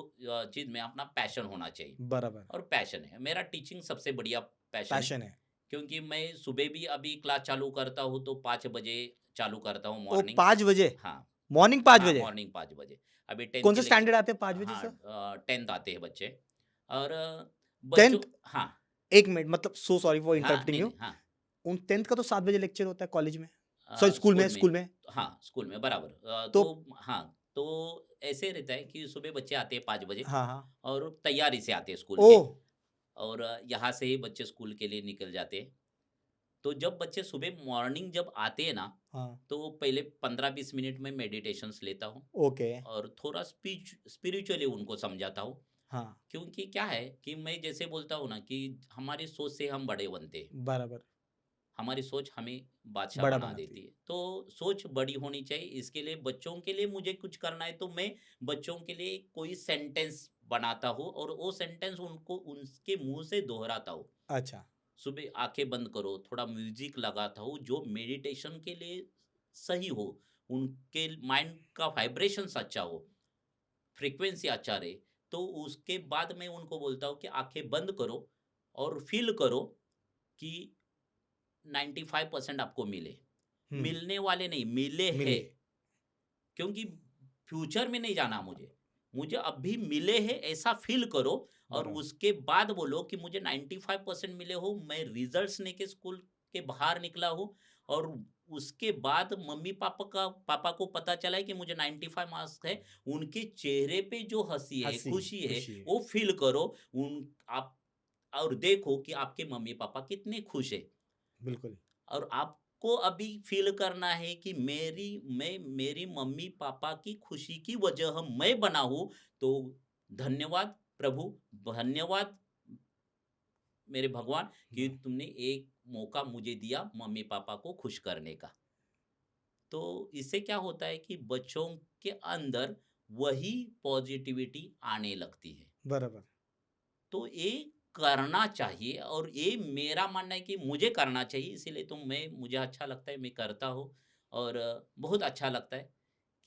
चीज़ में अपना पैशन होना चाहिए। बराबर, और पैशन है, मेरा टीचिंग सबसे बढ़िया पैशन है। पैशन है। क्योंकि मैं सुबह भी अभी क्लास चालू करता हूँ तो 5 बजे चालू करता हूँ ओह! मॉर्निंग। 5 बजे? हाँ, मॉर्निंग 5 हाँ, बजे? मॉर्निंग 5 बजे। अभी 10th कौन के से लेक्चर। स्टैंडर्ड आते हैं 5 बजे हाँ, सर? 10th आते हैं बच्चे। और बच्चों। 10th? हाँ, 1 मिनट, मतलब सो सॉरी फॉर हाँ, इंटरप्टिंग नहीं, यू। नहीं, हाँ। उन 10th का तो 7 बजे लेक्चर होता है कॉलेज में। सॉरी, स्कूल में, स्कूल में। स्कूल में। हाँ, स्कूल में बराबर। तो तो हाँ, तो ऐसे रहता है कि सुबह बच्चे आते हैं 5 बजे हाँ, हाँ। और तैयारी से आते हैं स्कूल के। ओह! और यहाँ से ही बच्चे स्कूल के लिए निकल जाते हैं। तो जब बच्चे सुबह मॉर्निंग जब आते हैं ना, हाँ, तो पहले 15-20 मिनट में मेडिटेशंस लेता हूँ ओके। और थोड़ा स्पिरिचुअली उनको समझाता हूँ। हाँ, क्योंकि क्या है कि मैं जैसे बोलता हूँ ना कि हमारी सोच से हम बड़े बनते हैं। बराबर, हमारी सोच हमें बादशाह बड़ा बना बनाती देती है। है। तो सोच बड़ी होनी चाहिए। इसके लिए बच्चों के लिए मुझे कुछ करना है तो मैं बच्चों के लिए कोई सेंटेंस बनाता हूँ और वो सेंटेंस उनको उनके मुँह से दोहराता हूँ। अच्छा, सुबह आँखें बंद करो, थोड़ा म्यूज़िक लगाता हूँ जो मेडिटेशन के लिए सही हो, उनके माइंड का वाइब्रेशंस अच्छा हो, फ्रीक्वेंसी अच्छा रहे। तो उसके बाद मैं उनको बोलता हूँ कि आँखें बंद करो और फ़ील करो कि 95% आपको मिले। हुँ, मिलने वाले नहीं, मिले हैं। मिले, क्योंकि फ्यूचर में नहीं जाना मुझे। मुझे अभी मिले हैं ऐसा फ़ील करो और बराबर। उसके बाद बोलो कि मुझे 95% मिले हो, मैं रिज़ल्ट्स लेके स्कूल के बाहर निकला हूँ और उसके बाद पापा को पता चला है कि मुझे 95 मार्क्स है, उनके चेहरे पे जो हँसी है, हँसी, खुशी है, खुशी है, वो फ़ील करो। उन आप और देखो कि आपके मम्मी-पापा कितने खुश हैं। बिल्कुल, और आपको अभी फ़ील करना है कि मेरी मम्मी-पापा की खुशी की वजह मैं बना हूँ, तो धन्यवाद प्रभु, धन्यवाद मेरे भगवान कि ब तुमने एक मौका मुझे दिया मम्मी-पापा को खुश करने का। तो इससे क्या होता है कि बच्चों के अंदर वही पॉज़िटिविटी आने लगती है। बराबर, तो ये करना चाहिए और ये मेरा मानना है कि मुझे करना चाहिए, इसीलिए तो मुझे अच्छा लगता है, मैं करता हूँ। और बहुत अच्छा लगता है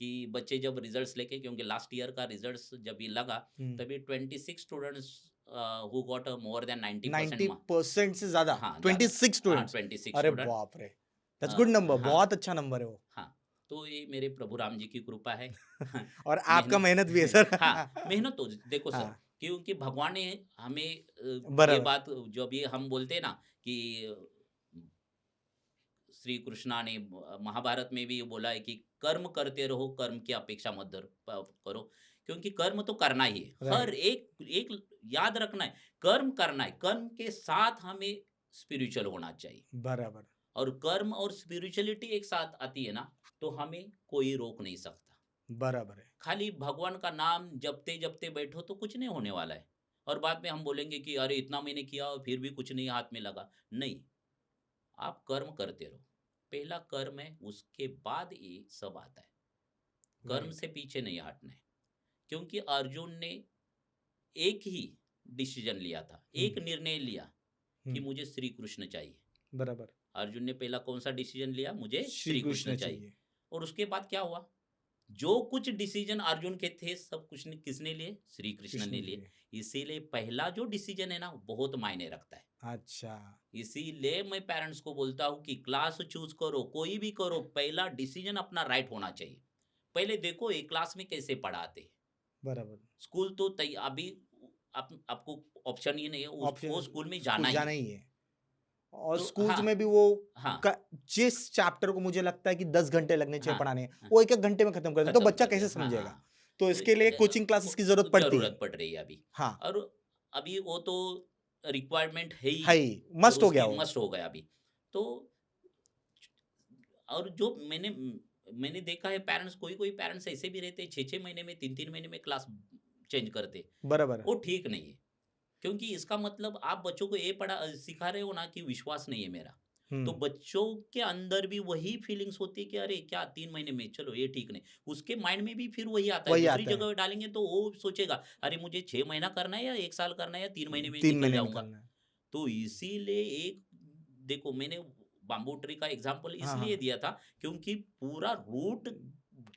कि बच्चे जब रिजल्ट्स लेके, क्योंकि लास्ट ईयर का रिजल्ट्स जब ये लगा हुँ, तभी 26 students who got more than 90% 90% से ज़्यादा, हाँ, ज़्यादा। 26 हाँ, स्टूडेंट्स। 26 अरे स्टूडेंट। बाप रे! दैट्स गुड नंबर, हाँ, बहुत अच्छा नंबर है वो। हाँ। तो ये मेरे प्रभु राम जी की कृपा है। और आपका मेहनत। मेहनत भी है सर। हाँ, मेहनत तो देखो सर, हाँ, क्योंकि भगवान ने हमें ये बराबर, बात जो अभी हम बोलते हैं ना कि श्री कृष्णा ने महाभारत में भी ये बोला है कि कर्म करते रहो, कर्म की अपेक्षा मत करो। क्योंकि कर्म तो करना ही है। हर राइट, एक एक याद रखना है, कर्म करना है। कर्म के साथ हमें स्पिरिचुअल होना चाहिए। बराबर, और कर्म और स्पिरिचुअलिटी एक साथ आती है ना, तो हमें कोई रोक नहीं सकता। बराबर है। खाली भगवान का नाम जपते जपते बैठो तो कुछ नहीं होने वाला है। और बाद में हम बोलेंगे कि अरे इतना मैंने किया और फिर भी कुछ नहीं हाथ में लगा। नहीं, आप कर्म करते रहो। पहला कर्म है, उसके बाद ये सब आता है। कर्म राइट। से पीछे नहीं हटना है। क्योंकि अर्जुन ने एक ही डिसीजन लिया था, हम्म। एक निर्णय लिया कि हम्म। मुझे श्री कृष्ण चाहिए। बराबर। अर्जुन ने पहला कौन सा डिसीजन लिया? मुझे श्री श्री कृष्ण कृष्ण चाहिए। चाहिए। और उसके बाद क्या हुआ? जो कुछ डिसीजन अर्जुन के थे सब कुछ ने किसने लिए? श्री कृष्ण कृष्ण ने जी लिए। लिए। इसीलिए पहला जो डिसीजन है ना, बहुत मायने रखता है। अच्छा। इसीलिए मैं पेरेंट्स को बोलता हूँ कि क्लास चूज करो, कोई भी करो, पहला डिसीजन अपना राइट होना चाहिए। पहले देखो एक क्लास में कैसे पढ़ाते हैं। बराबर। स्कूल तो तय अभी आपको ऑप्शन ही नहीं है, ऑप्शन वो स्कूल में स्कूल जाना ही जाना है। ही है। और तो स्कूल्स हाँ, में भी वो हाँ, क जिस चैप्टर को मुझे लगता है कि 10 घंटे लगने चाहिए हाँ, पढ़ाने, हाँ, वो 1-1 घंटे में खत्म कर देते हैं, तो खत्म बच्चा कर कैसे दिया। हाँ, समझेगा? हाँ। तो तो इसके लिए कोचिंग क्लासेस की ज़रूरत पड़ती है। ज़रूरत पड़ रही है अभी। हाँ, और अभी वो तो रिक्वायरमेंट है है ही। ही, और मस्ट हो गया उसकी वो। मस्ट हो गया अभी। तो और जो मैंने देखा है पेरेंट्स, कोई-कोई पेरेंट्स ऐसे भी रहते हैं 6-6 महीने में, 3-3 महीने में क्लास चेंज करते। बराबर। वो ठीक नहीं है। क्योंकि इसका मतलब आप बच्चों को ये सिखा रहे हो ना कि विश्वास नहीं है मेरा। तो हुँ, बच्चों के अंदर भी वही फीलिंग्स होती है कि अरे क्या 3 महीने में, चलो ये ठीक नहीं। उसके माइंड में भी फिर वही आता है। वही दूसरी आता है। जगह डालेंगे तो वो सोचेगा, अरे मुझे 6 महीना करना है या 1 साल करना है या 3 महीने में 3 निकल महीने में जाऊँगा। करना है। तो इसीलिए एक देखो, मैंने बाम्बू ट्री का एग्ज़ाम्पल हाँ, इसलिए हाँ। दिया था क्योंकि पूरा रूट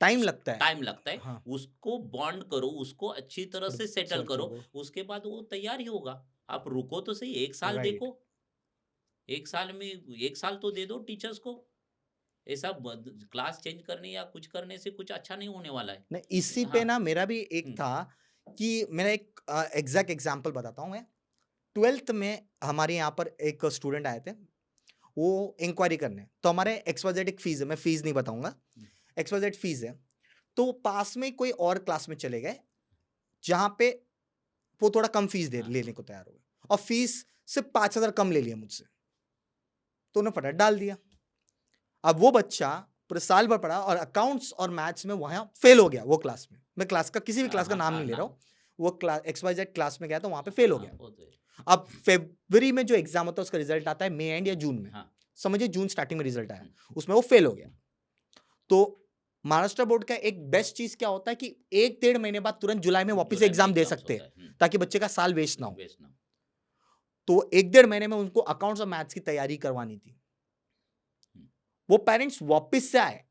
टाइम लगता है। टाइम लगता है। हाँ, उसको बॉन्ड करो, उसको अच्छी तरह से सेटल सर्च करो, करो। उसके बाद वो तैयार ही होगा। आप रुको तो सही, 1 साल राइट। देखो। 1 साल में 1 साल तो दे दो टीचर्स को। ऐसा क्लास चेंज करने या कुछ करने से कुछ अच्छा नहीं होने वाला है। नहीं, इसी पे हाँ। ना मेरा भी एक हुँ। था कि मेरा एक एग्ज़ैक्ट एग्ज़ाम्पल बताता हूँ मैं। 12th में हमारे यहाँ पर एक स्टूडेंट आए थे, वो इंक्वायरी करने। तो हमारे एक्स-वाई-ज़ेड एक फ़ीस है, मैं फ़ीस नहीं बताऊँगा। हुँ। एक्स-वाई-ज़ेड फ़ीस है। तो पास में कोई और क्लास में चले गए, जहाँ पे वो थोड़ा कम फ़ीस दे हाँ, लेने को तैयार हो गए और फ़ीस सिर्फ़ 5,000 कम ले लिया मुझसे। तो उन्हें फटाफट डाल दिया। अब वो बच्चा पूरे साल भर पढ़ा और अकाउंट्स और मैथ्स में वहाँ फ़ेल हो गया वो क्लास में। मैं क्लास का किसी भी हाँ, क्लास का हाँ, नाम हाँ, नहीं ले रहा नाम। हूँ। वो एक्स-वाई-ज़ेड क्लास में गया तो वहाँ पे फ़ेल हो हाँ, गया। वो तो है। अब फ़रवरी में जो एग्ज़ाम होता है उसका रिज़ल्ट आता है मई एंड या जून में। हाँ। समझिए जून स्टार्टिंग में रिज़ल्ट आया। हुँ। उसमें वो फ़ेल हो गया। तो महाराष्ट्र बोर्ड का एक बेस्ट चीज़ क्या होता है कि 1 डेढ़ महीने बाद तुरंत जुलाई में वापस जुलाई में एग्ज़ाम दे एग्ज़ाम्स सकते होता हैं, है। हुँ। ताकि बच्चे का साल वेस्ट ना हो। वेस्ट ना हो। तो 1 डेढ़ महीने में उनको अकाउंट्स और मैथ्स की तैयारी करवानी थी। हुँ। वो पेरेंट्स वापस से आए।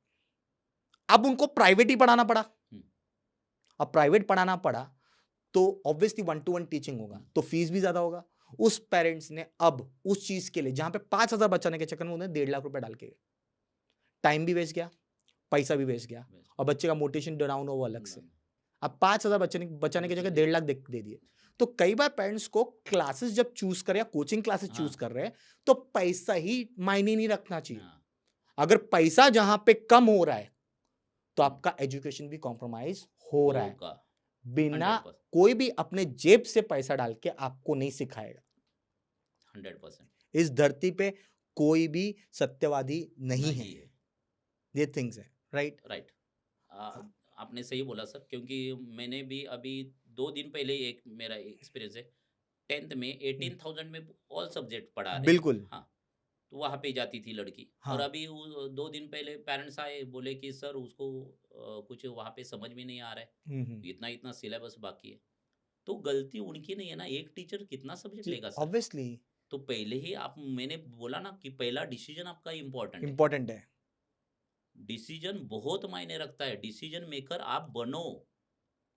अब उनको प्राइवेट ही पढ़ाना पड़ा। हुँ। अब प्राइवेट पढ़ाना पड़ा, तो ऑब्वियसली 1 टू 1 टीचिंग होगा, हुँ। तो फीस भी ज़्यादा होगा। उस पेरेंट्स ने अब उस चीज़ के लिए जहाँ पे 5,000 बचाने के चक्कर में उन्हें 1.5 लाख रुपए डाल के गए। टाइम भी वेस्ट गया, पैसा भी वेस्ट गया वेस्ट। और बच्चे का मोटिवेशन डाउन हुआ वो अलग से। ना, अब 5,000 बचाने की जगह 1.5 लाख दे दिए। तो कई बार पेरेंट्स को क्लासेस जब चूज़ करें या कोचिंग क्लासेस हाँ, चूज़ कर रहे हैं, तो पैसा ही मायने नहीं रखना चाहिए। हाँ। अगर पैसा जहाँ पे कम हो रहा है, तो हुँ। आपका एजुकेशन भी कॉम्प्रोमाइज़ हो रहा है। होगा। बिना 100%, कोई भी अपने जेब से पैसा डाल के आपको नहीं सिखाएगा। 100% इस धरती पे कोई भी सत्यवादी नहीं है। नहीं है। ये थिंग्स है, राइट? राइट। हाँ। आपने सही बोला सर, क्योंकि मैंने भी अभी 2 दिन पहले एक मेरा एक्सपीरियंस है। 10th में हुँ, 18,000 में ऑल सब्जेक्ट पढ़ा रहे। बिल्कुल, हाँ, तो वहाँ पे जाती थी लड़की। और हाँ। अभी वो 2 दिन पहले पेरेंट्स आए, बोले कि सर उसको कुछ वहाँ पे समझ में नहीं आ रहा है। हुँ, हुँ। इतना-इतना सिलेबस बाकी है। तो गलती उनकी नहीं है ना, एक टीचर कितना सब्जेक्ट जी, लेगा सर? ऑब्वियसली तो पहले ही आप मैंने बोला ना कि पहला डिसीजन आपका इम्पोर्टेंट है। इम्पोर्टेंट है। डिसीजन बहुत मायने रखता है, डिसीजन मेकर आप बनो।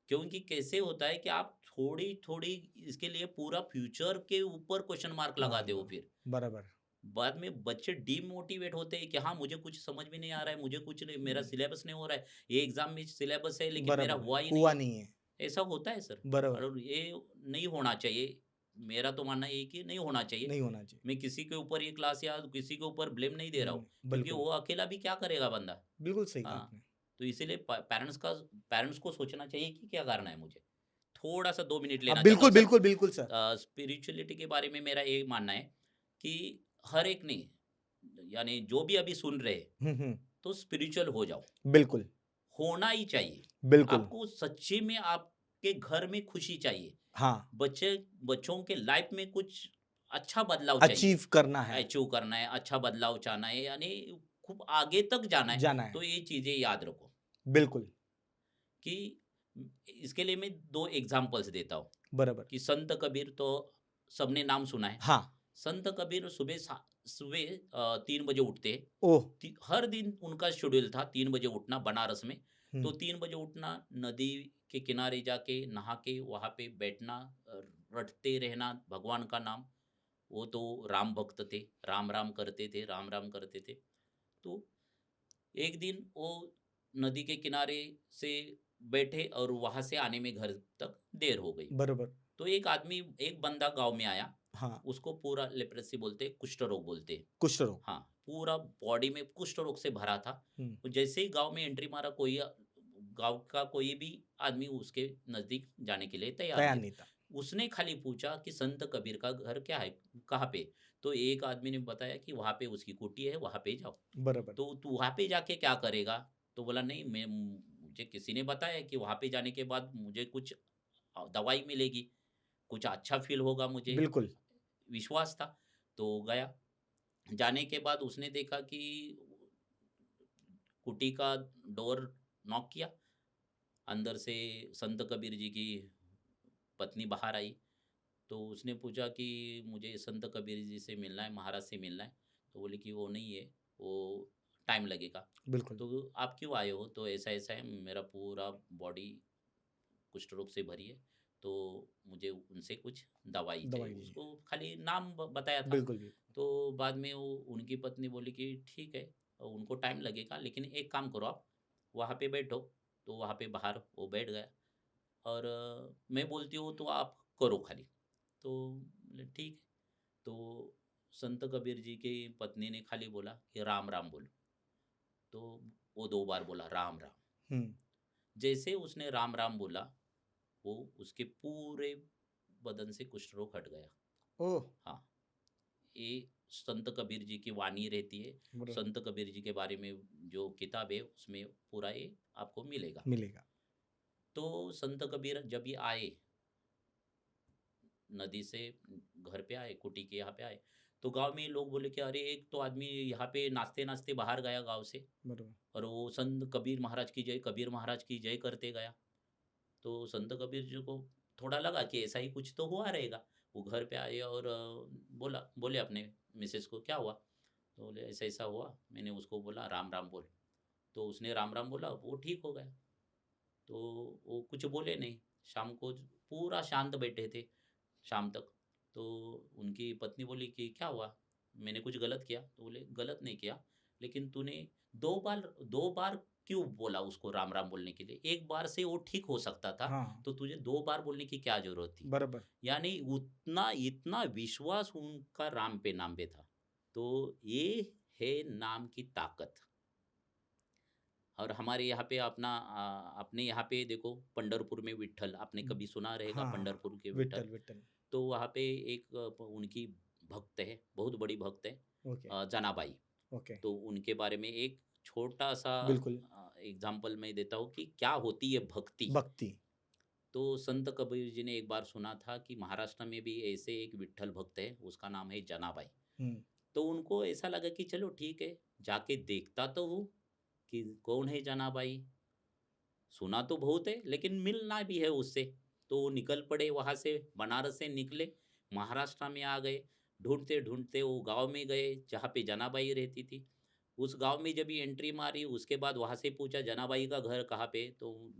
क्योंकि कैसे होता है कि आप थोड़ी-थोड़ी इसके लिए पूरा फ्यूचर के ऊपर क्वेश्चन मार्क लगा मार दो दो, फिर। बराबर। बाद में बच्चे डीमोटिवेट होते हैं कि हाँ, मुझे कुछ समझ में नहीं आ रहा है, मुझे कुछ नहीं, मेरा सिलेबस नहीं हो रहा है। ये एग्ज़ाम में सिलेबस है लेकिन मेरा बराबर, हुआ ही नहीं हुआ है। नहीं है। ऐसा होता है सर। बराबर, और ये नहीं होना चाहिए। मेरा तो मानना ये है कि नहीं होना चाहिए। नहीं होना चाहिए। मैं किसी के ऊपर ये क्लास या किसी के ऊपर ब्लेम नहीं दे रहा हूँ, क्योंकि बिल्कुल, वो अकेला भी क्या करेगा बंदा। बिल्कुल सही कहा हाँ, आपने। तो इसीलिए पेरेंट्स को सोचना चाहिए कि क्या करना है मुझे। थोड़ा-सा 2 मिनट लेना चाहता बिल्कुल, हूँ सर। बिल्कुल, बिल्कुल सर। स्पिरिचुअलिटी के बारे में मेरा ये मानना है कि हर एक ने, यानी जो भी अभी सुन रहे हैं, हुँ, हुँ। तो स्पिरिचुअल हो जाओ। बिल्कुल, होना ही चाहिए। बिल्कुल। आपको सच्ची में आप के घर में खुशी चाहिए, हाँ, बच्चों के लाइफ में कुछ अच्छा बदलाव चाहिए, अचीव करना है, अचीव करना है, अच्छा बदलाव चाहना है, यानी खूब आगे तक जाना है, जाना है। तो ये चीज़ें याद रखो बिल्कुल, कि इसके लिए मैं 2 एग्ज़ाम्पल्स देता हूँ बराबर। कि संत कबीर तो सबने नाम सुना है। हाँ, संत कबीर सुबह 3 बजे उठते हैं। ओह! हर दिन उनका शेड्यूल था 3 बजे उठना बनारस में। हुँ, तो 3 बजे उठना, नदी के किनारे जाके नहा के वहाँ पे बैठना, रटते रहना भगवान का नाम। वो तो राम भक्त थे, राम-राम करते थे, राम-राम करते थे। तो एक दिन वो नदी के किनारे से बैठे और वहाँ से आने में घर तक देर हो गई। बरोबर। तो एक बंदा गाँव में आया, हाँ, उसको पूरा लेप्रेसी बोलते हैं, कुष्ठ रोग बोलते हैं। कुष्ठ रोग। हाँ, पूरा बॉडी में कुष्ठ रोग से भरा था। हुँ, तो जैसे ही गाँव में एंट्री मारा, गाँव का कोई भी आदमी उसके नज़दीक जाने के लिए तैयार तैयार नहीं नहीं था। था। उसने खाली पूछा कि संत कबीर का घर क्या है? कहाँ पे? तो एक आदमी ने बताया कि वहाँ पे उसकी कुटी है, वहाँ पे जाओ। बराबर। तो तू वहाँ पे जाके क्या करेगा? तो बोला नहीं, मुझे किसी ने बताया कि वहाँ पे जाने के बाद मुझे कुछ दवाई मिलेगी, कुछ अच्छा फ़ील होगा मुझे, बिल्कुल, विश्वास था। तो गया। जाने के बाद उसने देखा कि कुटी का डोर नॉक किया, अंदर से संत कबीर जी की पत्नी बाहर आई। तो उसने पूछा कि मुझे संत कबीर जी से मिलना है, महाराज से मिलना है। तो बोले कि वो नहीं है, वो टाइम लगेगा। बिल्कुल। तो आप क्यों आए हो? तो ऐसा-ऐसा है, मेरा पूरा बॉडी कुष्ठ रोग से भरी है, तो मुझे उनसे कुछ दवाई चाहिए। दवाई दीजिए। उसको खाली नाम बताया था। बिल्कुल, बिल्कुल। तो बाद में वो उनकी पत्नी बोली कि ठीक है, उनको टाइम लगेगा, लेकिन एक काम करो, आप वहाँ पे बैठो। तो वहाँ पे बाहर वो बैठ गया और मैं बोलती हूँ तो आप करो खाली। तो बोले ठीक है। तो संत कबीर जी की पत्नी ने खाली बोला कि राम राम बोलो। तो वो 2 बार बोला राम राम। हुँ, जैसे उसने राम राम बोला, वो उसके पूरे बदन से कुष्ठ रोग हट गया। ओह! हाँ, ये संत कबीर जी की वाणी रहती है। बराबर, संत कबीर जी के बारे में जो किताब है उसमें पूरा ये आपको मिलेगा। मिलेगा। तो संत कबीर जब ये आए, नदी से घर पे आए, कुटी के यहाँ पे आए, तो गाँव में लोग बोले कि अरे एक तो आदमी यहाँ पे नाचते-नाचते बाहर गया गाँव से बरोबर। और वो संत कबीर महाराज की जय, कबीर महाराज की जय करते गया। तो संत कबीर जी को थोड़ा लगा कि ऐसा ही कुछ तो हुआ रहेगा। वो घर पे आए और बोले अपने मिसेस को, क्या हुआ? तो बोले ऐसा-ऐसा हुआ, मैंने उसको बोला राम-राम बोल। तो उसने राम-राम बोला, वो ठीक हो गया। तो वो कुछ बोले नहीं। शाम को पूरा शांत बैठे थे शाम तक। तो उनकी पत्नी बोली कि क्या हुआ? मैंने कुछ गलत किया? तो बोले गलत नहीं किया, लेकिन तूने 2 बार क्यों बोला उसको राम-राम बोलने के लिए? 1 बार से वो ठीक हो सकता था, हाँ, तो तुझे 2 बार बोलने की क्या ज़रूरत थी? बराबर। यानी उतना इतना विश्वास उनका राम पे नाम पे था। तो ये है नाम की ताकत। और हमारे यहाँ पे अपने यहाँ पे देखो, पंढरपुर में विट्ठल, आपने कभी सुना रहेगा हाँ, पंढरपुर के विट्ठल। विट्ठल, विट्ठल। तो वहाँ पे एक उनकी भक्त है, बहुत बड़ी भक्त है, ओके, जनाबाई। ओके। तो उनके बारे में एक छोटा-सा बिल्कुल, एग्ज़ाम्पल मैं देता हूँ कि क्या होती है भक्ति। भक्ति। तो संत कबीर जी ने एक बार सुना था कि महाराष्ट्र में भी ऐसे एक विट्ठल भक्त है, उसका नाम है जनाबाई। हुँ, तो उनको ऐसा लगा कि चलो ठीक है, जाके देखता तो हूँ कि कौन है जनाबाई। सुना तो बहुत है, लेकिन मिलना भी है उससे। तो वो निकल पड़े वहाँ से, बनारस से निकले, महाराष्ट्र में आ गए। ढूँढते-ढूँढते वो गाँव में गए, जहाँ पे जनाबाई रहती थी। उस गाँव में जब ये एंट्री मारी, उसके बाद वहाँ से पूछा जनाबाई का घर कहाँ पे है? तो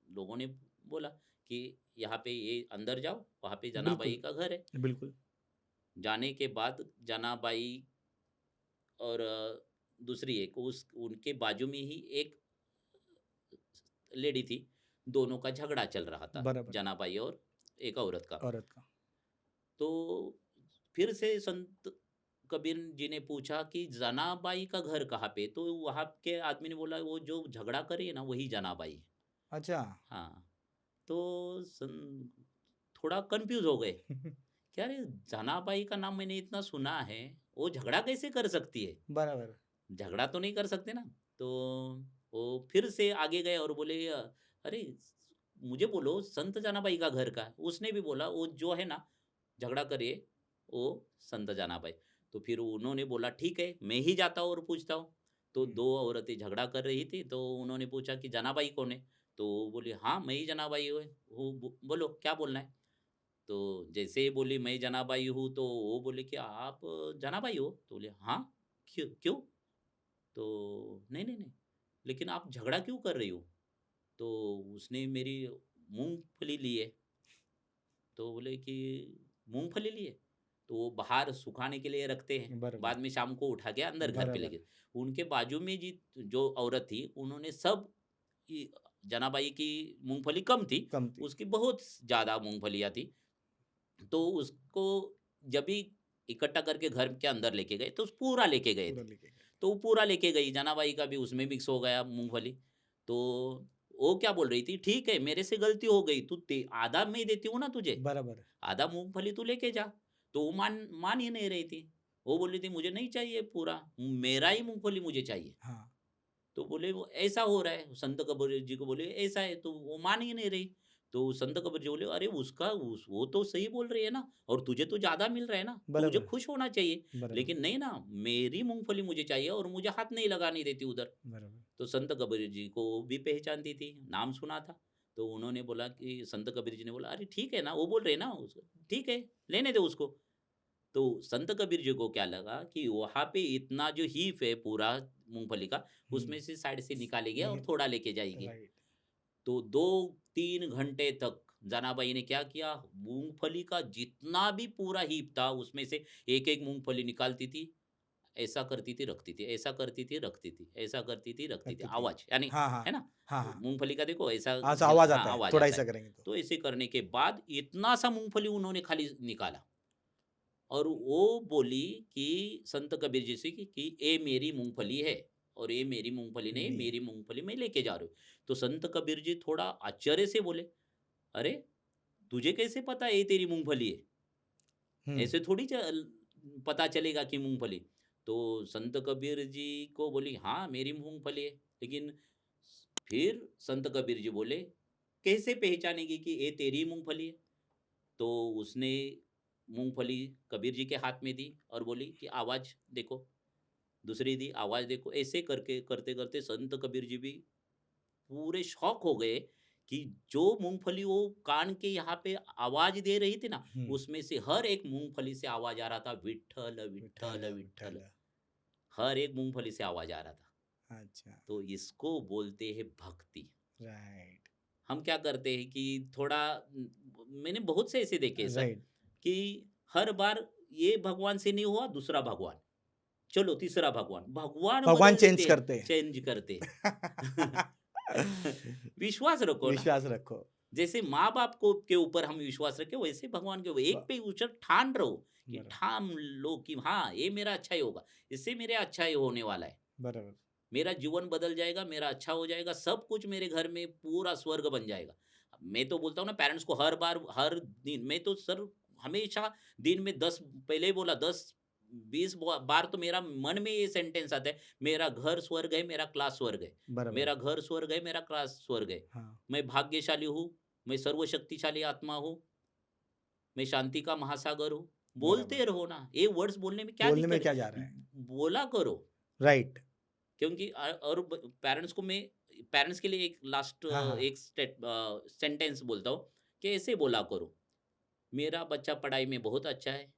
लोगों ने बोला कि यहाँ पे ये अंदर जाओ, वहाँ पे जनाबाई बिल्कुल, का घर है। बिल्कुल। जाने के बाद जनाबाई और दूसरी एक उस उनके बाजू में ही एक लेडी थी, दोनों का झगड़ा चल रहा था, बराबर, जनाबाई और एक औरत का। औरत का। तो फिर से संत कबीर जी ने पूछा कि जनाबाई का घर कहाँ पे? तो वहाँ के आदमी ने बोला वो जो झगड़ा कर रही है ना, वही जनाबाई है। अच्छा। हाँ, तो थोड़ा कन्फ्यूज़ हो गए। क्या रे, जनाबाई का नाम मैंने इतना सुना है, वो झगड़ा कैसे कर सकती है? बराबर। झगड़ा तो नहीं कर सकते ना। तो वो फिर से आगे गए और बोले अरे मुझे बोलो संत जनाबाई का घर का है। उसने भी बोला वो जो है ना झगड़ा करे वो संत जनाबाई। तो फिर उन्होंने बोला ठीक है मैं ही जाता हूँ और पूछता हूँ। तो हम्म, 2 औरतें झगड़ा कर रही थी तो उन्होंने पूछा कि जनाबाई कौन है? तो वो बोली हाँ, मैं ही जनाबाई हूँ, बोलो क्या बोलना है? तो जैसे ही बोली मैं जनाबाई हूँ तो वो बोले कि आप जनाबाई हो? तो बोले हाँ, क्यों क्यों? तो नहीं, नहीं, नहीं, लेकिन आप झगड़ा क्यों कर रही हो? तो उसने मेरी मूँगफली ली है। तो बोले कि मूँगफली लिए? तो वो बाहर सुखाने के लिए रखते हैं, बराबर बाद में शाम को उठा के अंदर घर पे ले बराबर गए। उनके बाजू में जो औरत थी, उन्होंने सब इ जनाबाई की मूँगफली कम थी, कम थी। उसकी बहुत ज़्यादा मूँगफलियाँ थी। तो उसको जब भी इकट्ठा करके घर के अंदर लेके गए, तो पूरा लेके गए पूरा थे। लेके गए। तो वो पूरा लेके गई, जनाबाई का भी उसमें मिक्स हो गया मूँगफली। तो वो क्या बोल रही थी, "ठीक है, मेरे से गलती हो गई, तू ते आधा मैं देती हूँ ना तुझे, बराबर। आधा मूँगफली तू लेके जा।" तो वो मान ही नहीं रही थी। वो बोल रही थी, "मुझे नहीं चाहिए पूरा, मेरा ही मूँगफली मुझे चाहिए।" हाँ। तो बोले वो ऐसा हो रहा है, संत कबीर जी को बोले ऐसा है, तो वो मान ही नहीं रही। तो संत कबीर जी बोले अरे वो तो सही बोल रही है ना, और तुझे तो ज्यादा मिल रहा है ना, तुझे बराबर खुश होना चाहिए। बराबर लेकिन नहीं ना, मेरी मूंगफली मुझे चाहिए और मुझे हाथ नहीं लगाने देती उधर। बराबर। तो संत कबीर जी को वो भी पहचानती थी, नाम सुना था। तो उन्होंने बोला कि संत कबीर जी ने बोला अरे ठीक है ना, वो बोल रहे हैं ना ठीक है, लेने दो उसको। तो संत कबीर जी को क्या लगा कि वहाँ पे इतना जो हीप है पूरा मूँगफली का, हम्म, उसमें से साइड से निकालेगी और लेकिन थोड़ा लेके जाएगी। राइट। तो 2-3 घंटे तक जनाबाई ने क्या किया, मूँगफली का जितना भी पूरा हीप था, उसमें से एक-एक मूँगफली निकालती थी, ऐसा करती थी, रखती थी, ऐसा करती थी, रखती थी, ऐसा करती थी, रखती थी। करती थी। आवाज़ यानी हाँ, हाँ। है ना? हाँ, हाँ। मूँगफली का देखो ऐसा हाँ, तो आवाज़ हाँ, आता है, आवाज़ थोड़ा आता ऐसा है। करेंगे तो। तो ऐसे करने के बाद इतना सा मूँगफली उन्होंने खाली निकाला। और वो बोली कि संत कबीर जी से कि ये मेरी मूँगफली है और ये मेरी मूँगफली नहीं, नहीं है। मेरी मूँगफली मैं लेके जा रही हूँ। तो संत कबीर जी थोड़ा आश्चर्य से बोले, "अरे! तुझे कैसे पता ये तेरी मूँगफली है? हुँ, ऐसे थोड़ी पता चलेगा कि मूँगफली।" तो संत कबीर जी को बोली, "हाँ, मेरी मूँगफली है।" लेकिन फिर संत कबीर जी बोले, "कैसे पहचानेगी कि ये तेरी मूँगफली है?" तो उसने मूँगफली कबीर जी के हाथ में दी और बोली कि आवाज़ देखो, दूसरी दी आवाज़ देखो। ऐसे करके करते-करते संत कबीर जी भी पूरे शॉक हो गए कि जो मूँगफली वो कान के यहाँ पे आवाज़ दे रही थी ना, हुँ। उसमें से हर एक मूँगफली से आवाज़ आ रहा था विट्ठल, विठ्ठल, विट्ठल, विट्ठल। विठ्ठल। हर एक मूँगफली से आवाज़ आ रहा था। अच्छा, तो इसको बोलते हैं भक्ति। राइट, हम क्या करते हैं कि थोड़ा मैंने बहुत से ऐसे देखे हैं सर, राइट। कि हर बार ये भगवान से नहीं हुआ, दूसरा भगवान, चलो तीसरा भगवान, भगवान भगवान बदल चेंज देते हैं, करते हैं। चेंज करते हैं। विश्वास रखो ना, विश्वास रखो। जैसे माँ-बाप को के ऊपर हम विश्वास रखें, वैसे भगवान के ऊपर एक ब पे ऊँचा ठान रहो कि बरा ठान लो कि हाँ, ये मेरा अच्छा ही होगा, इससे मेरा अच्छा ही होने वाला है। बराबर, मेरा जीवन बदल जाएगा, मेरा अच्छा हो जाएगा, सब कुछ मेरे घर में पूरा स्वर्ग बन जाएगा। मैं तो बोलता हूँ ना पेरेंट्स को हर बार, हर दिन मैं तो सर हमेशा दिन में 10 पहले ही बोला 10-20 बार तो मेरा मन में ये सेंटेंस आता है, मेरा घर स्वर्ग है, मेरा क्लास स्वर्ग है। बराबर। मेरा घर स्वर्ग है, मेरा क्लास स्वर्ग है। हाँ, मैं भाग्यशाली हूँ, मैं सर्वशक्तिशाली आत्मा हूँ, मैं शांति का महासागर हूँ। बराबर। बोलते रहो ना, ये वर्ड्स बोलने में क्या बोलने में दिक्कत क्या है? जा रहा है? बोला करो। राइट। क्योंकि और पेरेंट्स को मैं पेरेंट्स के लिए एक लास्ट हाँ, हाँ, एक सेंटेंस बोलता हूँ कि ऐसे बोला करो, मेरा बच्चा पढ़ाई में बहुत अच्छा है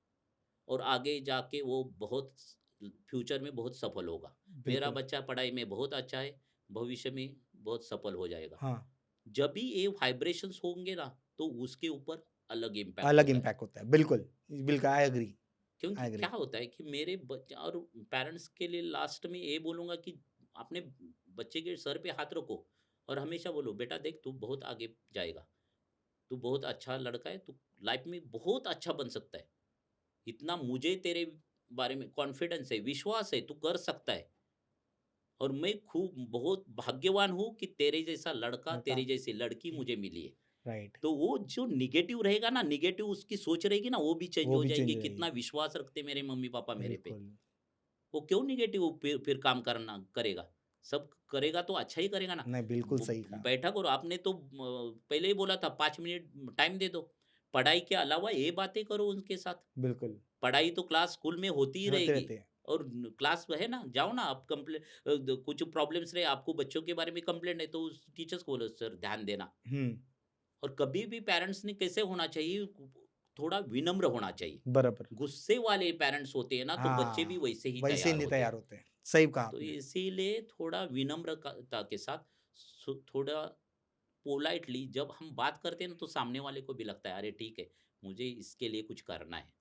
और आगे जाके वो बहुत फ्यूचर में बहुत सफल होगा। मेरा बिल्कुल। बच्चा पढ़ाई में बहुत अच्छा है, भविष्य में बहुत सफल हो जाएगा। हाँ, जब भी ये वाइब्रेशंस होंगे ना, तो उसके ऊपर अलग इम्पैक्ट अलग होता है। इम्पैक्ट होता है। बिल्कुल, बिल्कुल आई एग्री, क्योंकि आई क्या एग्री। होता है कि मेरे बच्चे और पेरेंट्स के लिए लास्ट में ये बोलूँगा कि अपने बच्चे के सर पे हाथ रखो और हमेशा बोलो बेटा देख तू बहुत आगे जाएगा, तू बहुत अच्छा लड़का है, तू लाइफ में बहुत अच्छा बन सकता है, इतना मुझे तेरे बारे में कॉन्फिडेंस है, विश्वास है, तू कर सकता है और मैं खूब बहुत भाग्यवान हूँ कि तेरे जैसा लड़का, लड़का तेरी जैसी लड़की मुझे मिली है। राइट, तो वो जो नेगेटिव रहेगा ना, नेगेटिव उसकी सोच रहेगी ना, वो भी चेंज वो हो भी चेंज जाएगी। हो कितना जाएगी। विश्वास रखते मेरे मम्मी पापा मेरे पे, बिल्कुल, वो क्यों नेगेटिव फिर काम करना करेगा? सब करेगा तो अच्छा ही करेगा ना। नहीं, बिल्कुल वो सही कहा। बैठा करो, आपने तो पहले ही बोला था 5 मिनट टाइम दे दो। पढ़ाई के अलावा ये बातें करो उनके साथ। बिल्कुल, पढ़ाई तो क्लास स्कूल में होती ही होते रहेगी। रहते हैं। और क्लास है ना, जाओ ना आप कुछ प्रॉब्लम्स रहे आपको, बच्चों के बारे में कंप्लेंट है तो उस टीचर्स को बोलो सर ध्यान देना। हुँ, और कभी भी पेरेंट्स ने कैसे होना चाहिए, थोड़ा विनम्र होना चाहिए। बराबर। गुस्से वाले पेरेंट्स होते हैं ना तो बच्चे भी हाँ, वैसे ही वैसे ही तैयार नहीं होते तैयार हैं। होते हैं। सही कहा तो आपने। इसीलिए थोड़ा विनम्रता के साथ थोड़ा पोलाइटली जब हम बात करते हैं ना तो सामने वाले को भी लगता है अरे ठीक है, मुझे इसके लिए कुछ करना है।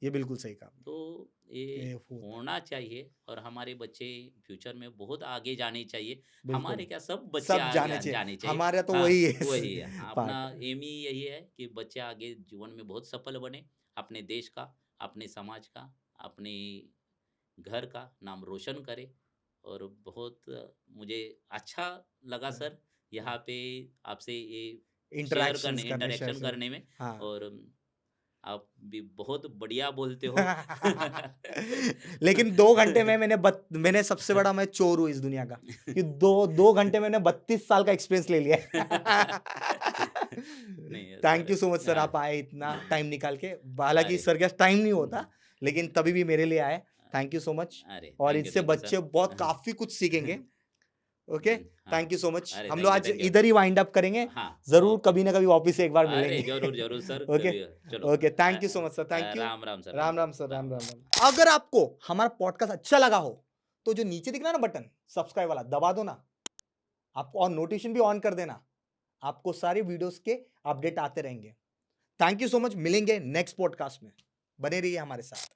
ये बिल्कुल सही कहा आपने। तो ये ये होता है, होना चाहिए और हमारे बच्चे फ्यूचर में बहुत आगे जाने चाहिए। हमारे बिल्कुल। क्या, सब बच्चे सब आगे जाने चाहिए। जाने चाहिए। हमारा तो हाँ, वही है वही है। हाँ, अपना पार्ट। एम ही यही है कि बच्चे आगे जीवन में बहुत सफल बने, अपने देश का, अपने समाज का, अपने घर का नाम रोशन करे। और बहुत मुझे अच्छा लगा सर यहाँ पे आपसे ये शेयर करने, इंटरैक्शंस करने इंटरेक्शन शेयर करने में। हाँ। और आप भी बहुत बढ़िया बोलते हो। लेकिन 2 घंटे में मैंने सबसे बड़ा मैं चोर हूँ इस दुनिया का, कि 2 घंटे में मैंने 32 साल का एक्सपीरियंस ले लिया है। नहीं thank sir. You so much sir, हाँ, आप आए इतना टाइम निकाल के। हालाँकि अरे सर के पास टाइम नहीं हम्म, होता, लेकिन तभी भी मेरे लिए आए। Thank you so much. अरे और इससे थैंक यू बच्चे सर। बहुत काफ़ी कुछ सीखेंगे। ओके, हाँ, थैंक यू सो मच। अरे हम लोग आज थैंक यू। इधर ही वाइंड अप करेंगे। हाँ, ज़रूर ओके। कभी ना कभी वापस से एक बार अरे मिलेंगे। जरूर जरूर सर, ओके, कभी चलो। Okay, thank you so much sir, thank you. Ram Ram sir, Ram Ram sir, Ram Ram Ram Ram. Ram. अगर आपको हमारा पॉडकास्ट अच्छा लगा हो, तो जो नीचे दिख रहा है ना बटन, सब्सक्राइब वाला, दबा दो ना। आपको और नोटिफिकेशन भी ऑन कर देना। आपको सारी वीडियोस के अपडेट आते रहेंगे। थैंक यू सो मच, मिलेंगे नेक्स्ट पॉडकास्ट में। बने रहिए हमारे साथ।